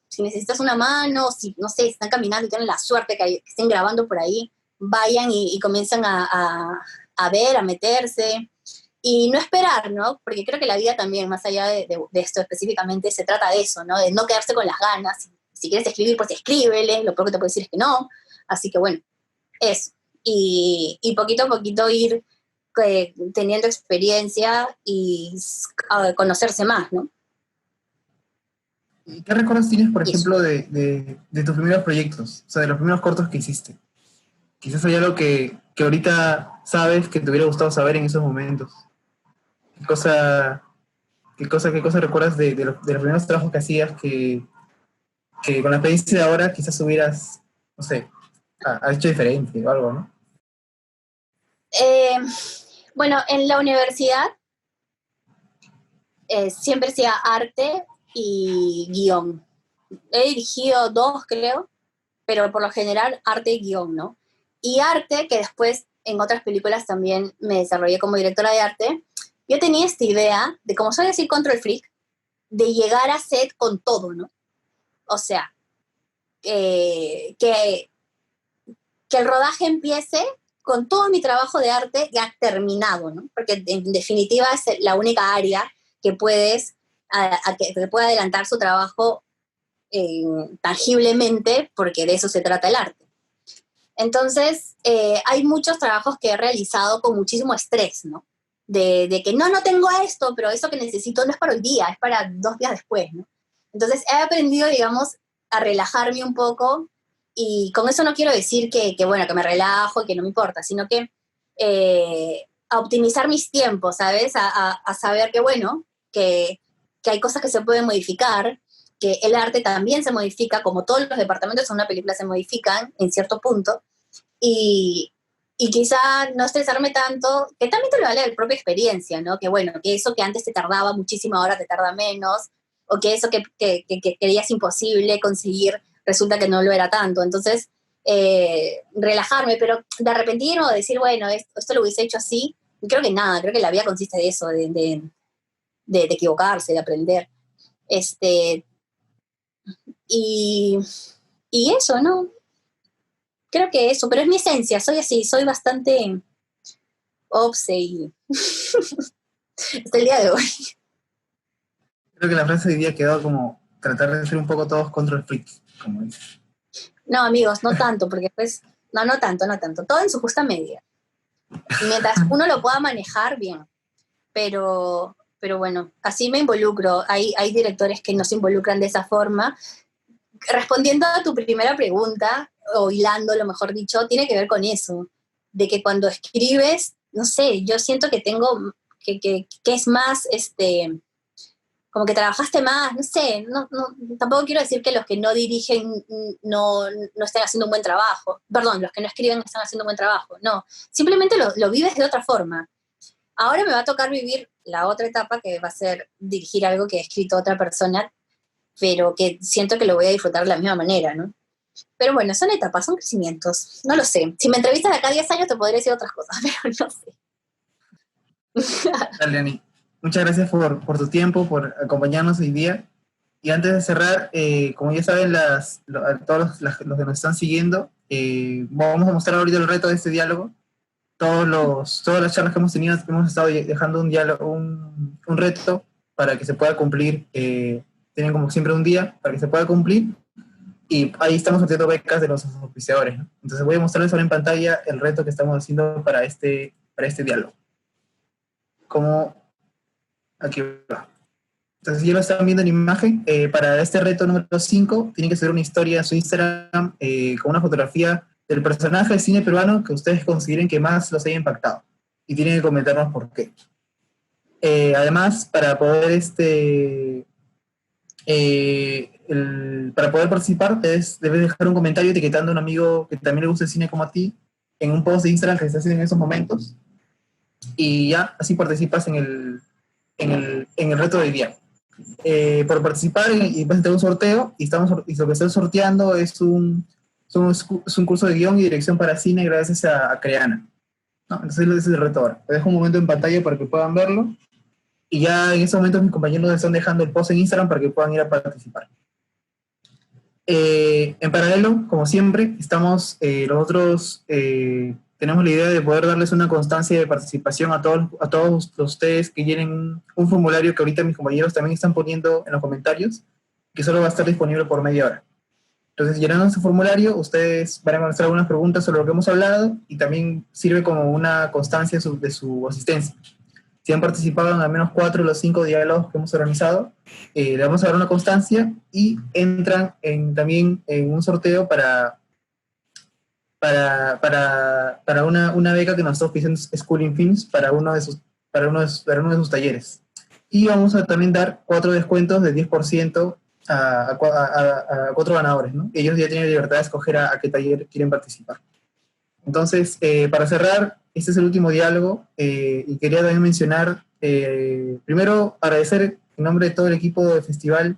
si necesitas una mano, si, no sé, están caminando y tienen la suerte que estén grabando por ahí, vayan y comiencen a ver, a meterse. Y no esperar, ¿no? Porque creo que la vida también, más allá de esto específicamente, se trata de eso, ¿no? De no quedarse con las ganas. Si quieres escribir, pues escríbele, lo peor que te puedo decir es que no. Así que bueno, eso. Y poquito a poquito ir teniendo experiencia y conocerse más, ¿no? ¿Y qué recuerdos tienes, por Y eso. ejemplo, de tus primeros proyectos? O sea, de los primeros cortos que hiciste. Quizás hay algo que ahorita sabes que te hubiera gustado saber en esos momentos. ¿Qué cosa, qué cosa recuerdas de los primeros trabajos que hacías que con la experiencia de ahora quizás hubieras, no sé, hecho diferente o algo, ¿no? Eh, bueno, en la universidad siempre hacía arte y guión. He dirigido dos, creo, pero por lo general arte y guión, ¿no? Y arte, que después en otras películas también me desarrollé como directora de arte, yo tenía esta idea de, como soy así control freak, de llegar a set con todo, ¿no? O sea, que el rodaje empiece con todo mi trabajo de arte ya terminado, ¿no? Porque en definitiva es la única área que que puede adelantar su trabajo tangiblemente, porque de eso se trata el arte. Entonces, hay muchos trabajos que he realizado con muchísimo estrés, ¿no? De que no tengo esto, pero eso que necesito no es para hoy día, es para 2 días después, ¿no? Entonces, he aprendido, digamos, a relajarme un poco y con eso no quiero decir bueno, que me relajo y que no me importa, sino que a optimizar mis tiempos, ¿sabes? A saber que, bueno, que hay cosas que se pueden modificar, que el arte también se modifica, como todos los departamentos en una película se modifican en cierto punto, y, y quizá no estresarme tanto, que también te lo vale la propia experiencia, ¿no? Que bueno, que eso que antes te tardaba muchísimo ahora te tarda menos, o que eso que creías imposible conseguir resulta que no lo era tanto. Entonces, relajarme, pero de arrepentirme o decir, bueno, esto lo hubiese hecho así, creo que nada, creo que la vida consiste de eso, de equivocarse, de aprender. Y eso, ¿no? Creo que eso, pero es mi esencia, soy así, soy bastante obse y hasta el día de hoy. Creo que la frase de hoy día quedó como tratar de ser un poco todos contra el freak, como dice. No, amigos, no tanto, porque pues, no tanto, todo en su justa medida. Mientras uno lo pueda manejar, bien. Pero bueno, así me involucro. Hay directores que no se involucran de esa forma. Respondiendo a tu primera pregunta, o hilando, lo mejor dicho, tiene que ver con eso, de que cuando escribes, no sé, yo siento que tengo, que es más, como que trabajaste más, no sé, tampoco quiero decir que los que no dirigen no estén haciendo un buen trabajo, perdón, los que no escriben están haciendo un buen trabajo, no, simplemente lo vives de otra forma. Ahora me va a tocar vivir la otra etapa, que va a ser dirigir algo que ha escrito otra persona, pero que siento que lo voy a disfrutar de la misma manera, ¿no? Pero bueno, son etapas, son crecimientos, no lo sé. Si me entrevistas de acá a 10 años te podría decir otras cosas, pero no sé. Dale, Ani. Muchas gracias por tu tiempo, por acompañarnos hoy día. Y antes de cerrar, como ya saben a todos los que nos están siguiendo, vamos a mostrar ahorita el reto de este diálogo. Todas las charlas que hemos tenido, hemos estado dejando un diálogo, un reto para que se pueda cumplir. Tienen como siempre un día para que se pueda cumplir. Y ahí estamos haciendo becas de los auspiciadores, ¿no? Entonces voy a mostrarles ahora en pantalla el reto que estamos haciendo para este diálogo. Como aquí va. Entonces ya lo están viendo en imagen. Para este reto número 5, tienen que subir una historia a su Instagram con una fotografía del personaje de cine peruano que ustedes consideren que más los haya impactado. Y tienen que comentarnos por qué. Además, para poder para poder participar, debes dejar un comentario etiquetando a un amigo que también le gusta el cine como a ti en un post de Instagram que se hace en esos momentos. Y ya, así participas en el reto de día. Por participar y vas a tener un sorteo y lo que están sorteando es un curso de guión y dirección para cine gracias a Creana, ¿no? Entonces ese es el reto ahora. Te dejo un momento en pantalla para que puedan verlo y ya en ese momento mis compañeros están dejando el post en Instagram para que puedan ir a participar. En paralelo, como siempre, nosotros tenemos la idea de poder darles una constancia de participación a todos ustedes que llenen un formulario que ahorita mis compañeros también están poniendo en los comentarios, que solo va a estar disponible por media hora. Entonces, llenando ese formulario, ustedes van a contestar algunas preguntas sobre lo que hemos hablado y también sirve como una constancia de su asistencia. Si han participado en al menos 4 de los 5 diálogos que hemos organizado, le vamos a dar una constancia y entran también en un sorteo para una beca que nos está ofreciendo Schooling Films para uno de sus talleres. Y vamos a también dar 4 descuentos de 10% a 4 ganadores, ¿no? Ellos ya tienen libertad de escoger a qué taller quieren participar. Entonces, para cerrar, este es el último diálogo y quería también mencionar, primero, agradecer en nombre de todo el equipo del festival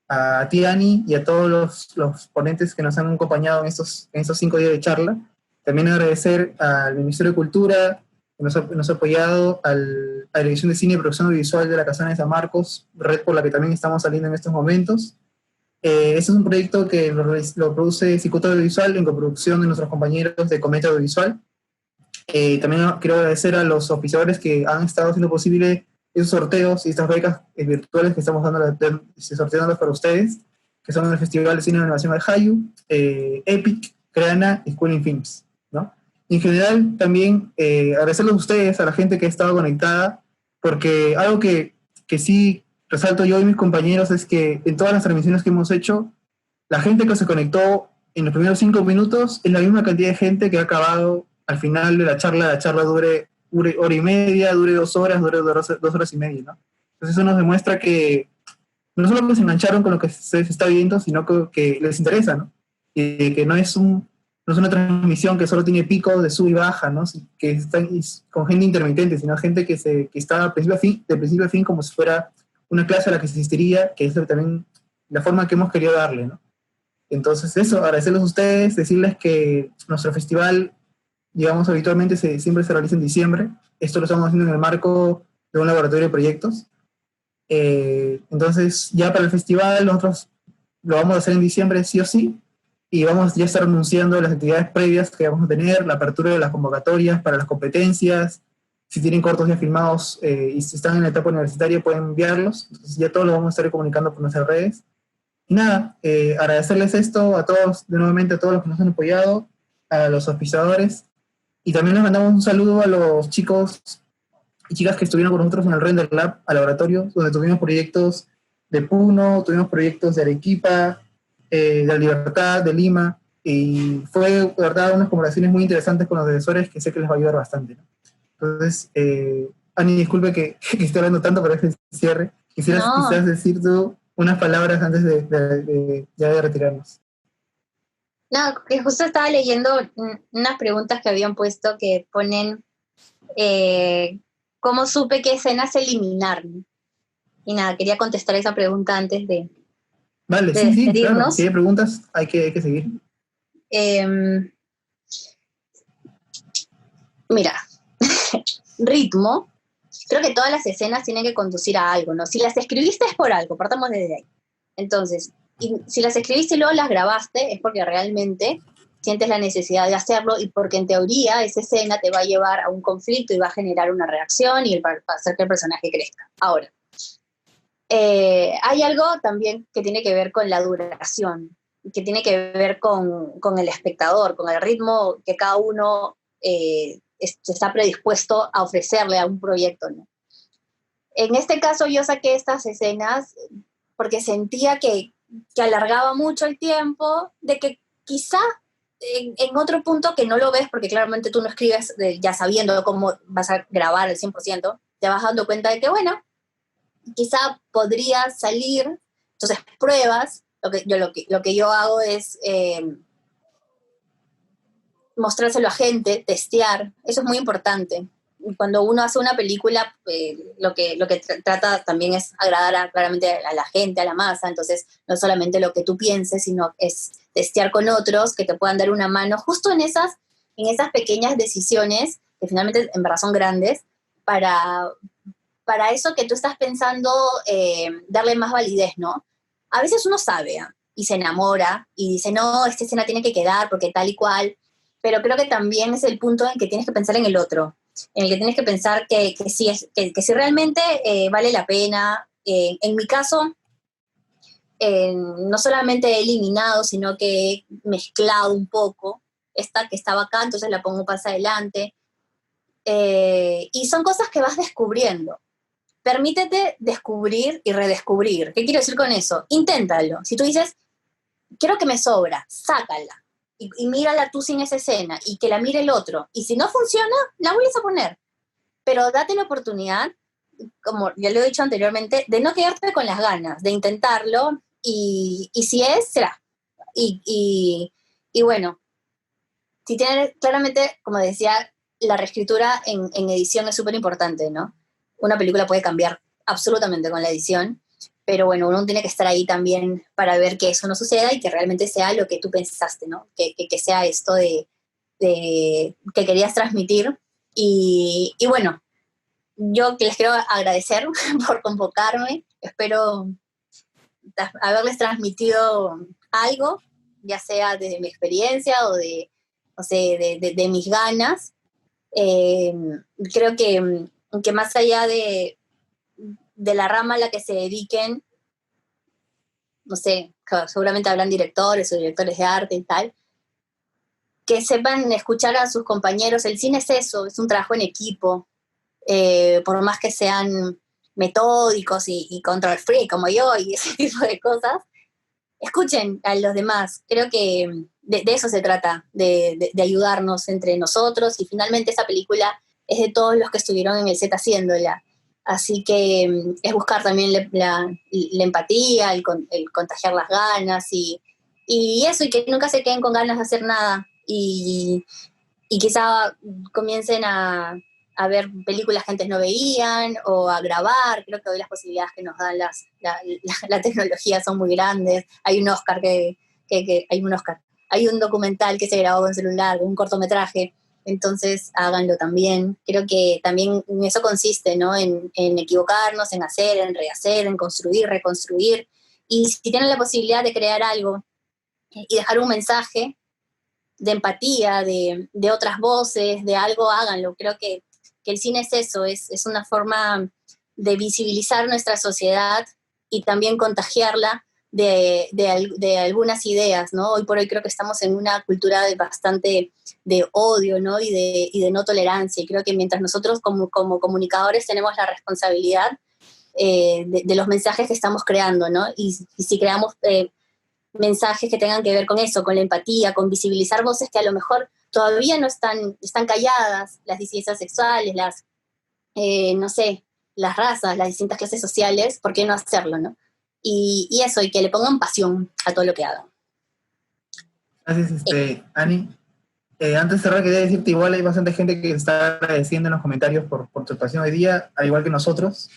a ti, Ani, y a todos los ponentes que nos han acompañado en estos 5 días de charla. También agradecer al Ministerio de Cultura, que nos ha apoyado, a la Dirección de Cine y Producción Audiovisual de la Casana de San Marcos, red por la que también estamos saliendo en estos momentos. Este es un proyecto que lo produce Cicuta Audiovisual en coproducción de nuestros compañeros de Cometa Audiovisual. También quiero agradecer a los oficiadores que han estado haciendo posible esos sorteos y estas becas virtuales que estamos sorteándolas para ustedes, que son el Festival de Cine y Animación de Hayu, EPIC, Creana y Schooling Films, ¿no? Y en general también agradecerles a ustedes, a la gente que ha estado conectada, porque algo que sí resalto yo y mis compañeros es que en todas las transmisiones que hemos hecho, la gente que se conectó en los primeros 5 minutos es la misma cantidad de gente que ha acabado al final de la charla dure hora y media, dure 2 horas, dure 2 horas y media, ¿no? Entonces eso nos demuestra que no solo que se engancharon con lo que se está viendo, sino que les interesa, ¿no? Y que no es una transmisión que solo tiene pico de sub y baja, ¿no? Que está con gente intermitente, sino gente que está de principio a fin, como si fuera una clase a la que se asistiría, que es también la forma que hemos querido darle, ¿no? Entonces eso, agradecerles a ustedes, decirles que nuestro festival, digamos, habitualmente siempre se realiza en diciembre. Esto lo estamos haciendo en el marco de un laboratorio de proyectos. Entonces, ya para el festival, nosotros lo vamos a hacer en diciembre sí o sí, y vamos ya a estar anunciando las actividades previas que vamos a tener, la apertura de las convocatorias para las competencias. Si tienen cortos ya filmados y si están en la etapa universitaria, pueden enviarlos. Entonces, ya todos lo vamos a estar comunicando por nuestras redes. Y nada, agradecerles esto a todos, de nuevamente a todos los que nos han apoyado, a los auspiciadores, y también les mandamos un saludo a los chicos y chicas que estuvieron con nosotros en el Render Lab, al laboratorio, donde tuvimos proyectos de Puno, tuvimos proyectos de Arequipa, de La Libertad, de Lima, y fue, de verdad, unas conversaciones muy interesantes con los profesores que sé que les va a ayudar bastante, ¿no? Entonces, Ani, disculpe que, que esté hablando tanto, pero es el cierre. Quisieras No. quizás decir tú unas palabras antes ya de retirarnos. No, que justo estaba leyendo unas preguntas que habían puesto que ponen cómo supe qué escenas eliminar. Y nada, quería contestar esa pregunta antes de Vale, sí, sí, claro. despedirnos. Si hay preguntas, hay que seguir. Mira, ritmo. Creo que todas las escenas tienen que conducir a algo, ¿no? Si las escribiste es por algo, partamos desde ahí. Entonces, y si las escribiste y luego las grabaste, es porque realmente sientes la necesidad de hacerlo y porque en teoría esa escena te va a llevar a un conflicto y va a generar una reacción y va a hacer que el personaje crezca. Ahora, hay algo también que tiene que ver con la duración, que tiene que ver con el espectador, con el ritmo que cada uno está predispuesto a ofrecerle a un proyecto, ¿no? En este caso yo saqué estas escenas porque sentía que alargaba mucho el tiempo, de que quizá en otro punto que no lo ves, porque claramente tú no escribes ya sabiendo cómo vas a grabar el 100%, te vas dando cuenta de que, bueno, quizá podría salir, entonces pruebas, lo que yo hago es mostrárselo a gente, testear, eso es muy importante. Cuando uno hace una película, lo que trata también es agradar claramente a la gente, a la masa, entonces no solamente lo que tú pienses, sino es testear con otros que te puedan dar una mano justo en esas pequeñas decisiones, que finalmente en verdad son grandes, para eso que tú estás pensando, darle más validez, ¿no? A veces uno sabe, ¿eh? Y se enamora y dice, no, esta escena tiene que quedar porque tal y cual, pero creo que también es el punto en que tienes que pensar en el otro, en el que tienes que pensar que si realmente vale la pena. En mi caso, no solamente he eliminado, sino que he mezclado un poco esta que estaba acá, entonces la pongo más adelante. Y son cosas que vas descubriendo. Permítete descubrir y redescubrir. ¿Qué quiero decir con eso? Inténtalo. Si tú dices, quiero que me sobra, sácala. Y mírala tú sin esa escena y que la mire el otro. Y si no funciona, la vuelves a poner. Pero date la oportunidad, como ya lo he dicho anteriormente, de no quedarte con las ganas, de intentarlo y si es, será. Y bueno, si tienes, claramente, como decía, la reescritura en edición es súper importante, ¿no? Una película puede cambiar absolutamente con la edición, pero bueno, uno tiene que estar ahí también para ver que eso no suceda y que realmente sea lo que tú pensaste, ¿no? Que sea esto de que querías transmitir. Y bueno, yo les quiero agradecer por convocarme. Espero haberles transmitido algo, ya sea desde mi experiencia o de, no sé, de mis ganas. Eh, Creo que más allá de la rama a la que se dediquen, no sé, seguramente hablan directores o directores de arte y tal, que sepan escuchar a sus compañeros. El cine es eso, es un trabajo en equipo, por más que sean metódicos y control freak como yo y ese tipo de cosas, escuchen a los demás. Creo que de eso se trata, de ayudarnos entre nosotros, y finalmente esa película es de todos los que estuvieron en el set haciéndola. Así que es buscar también la empatía, el contagiar las ganas y eso, y que nunca se queden con ganas de hacer nada. Y quizá comiencen a ver películas que antes no veían o a grabar. Creo que hoy las posibilidades que nos dan la tecnología son muy grandes. Hay un Oscar hay un documental que se grabó con celular, un cortometraje. entonces háganlo también. Creo que también en eso consiste, ¿no? En equivocarnos, en hacer, en rehacer, en construir, reconstruir. Y si tienen la posibilidad de crear algo y dejar un mensaje de empatía, de otras voces, de algo, háganlo. Creo que el cine es eso, es una forma de visibilizar nuestra sociedad y también contagiarla de algunas ideas, ¿no? Hoy por hoy creo que estamos en una cultura bastante de odio, ¿no? Y de no tolerancia. Y creo que mientras nosotros como comunicadores tenemos la responsabilidad de los mensajes que estamos creando, ¿no? Y si creamos mensajes que tengan que ver con eso, con la empatía, con visibilizar voces que a lo mejor todavía no están calladas, las disidencias sexuales, no sé, las razas, las distintas clases sociales, ¿por qué no hacerlo, no? Y eso, y que le pongan pasión a todo lo que hagan. Gracias, Ani. Antes de cerrar, quería decirte, igual hay bastante gente que está agradeciendo en los comentarios por tu participación hoy día, al igual que nosotros.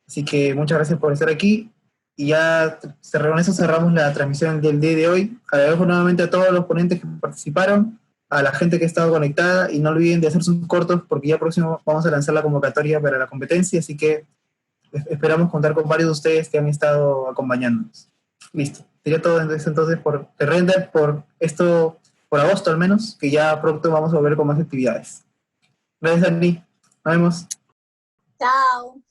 Así que muchas gracias por estar aquí. Y ya con eso cerramos la transmisión del día de hoy. Agradezco nuevamente a todos los ponentes que participaron, a la gente que ha estado conectada, y no olviden de hacer sus cortos porque ya próximo vamos a lanzar la convocatoria para la competencia, así que esperamos contar con varios de ustedes que han estado acompañándonos. Listo. Sería todo entonces por The Render, por esto, por agosto al menos, que ya pronto vamos a volver con más actividades. Gracias, Dani. Nos vemos. Chao.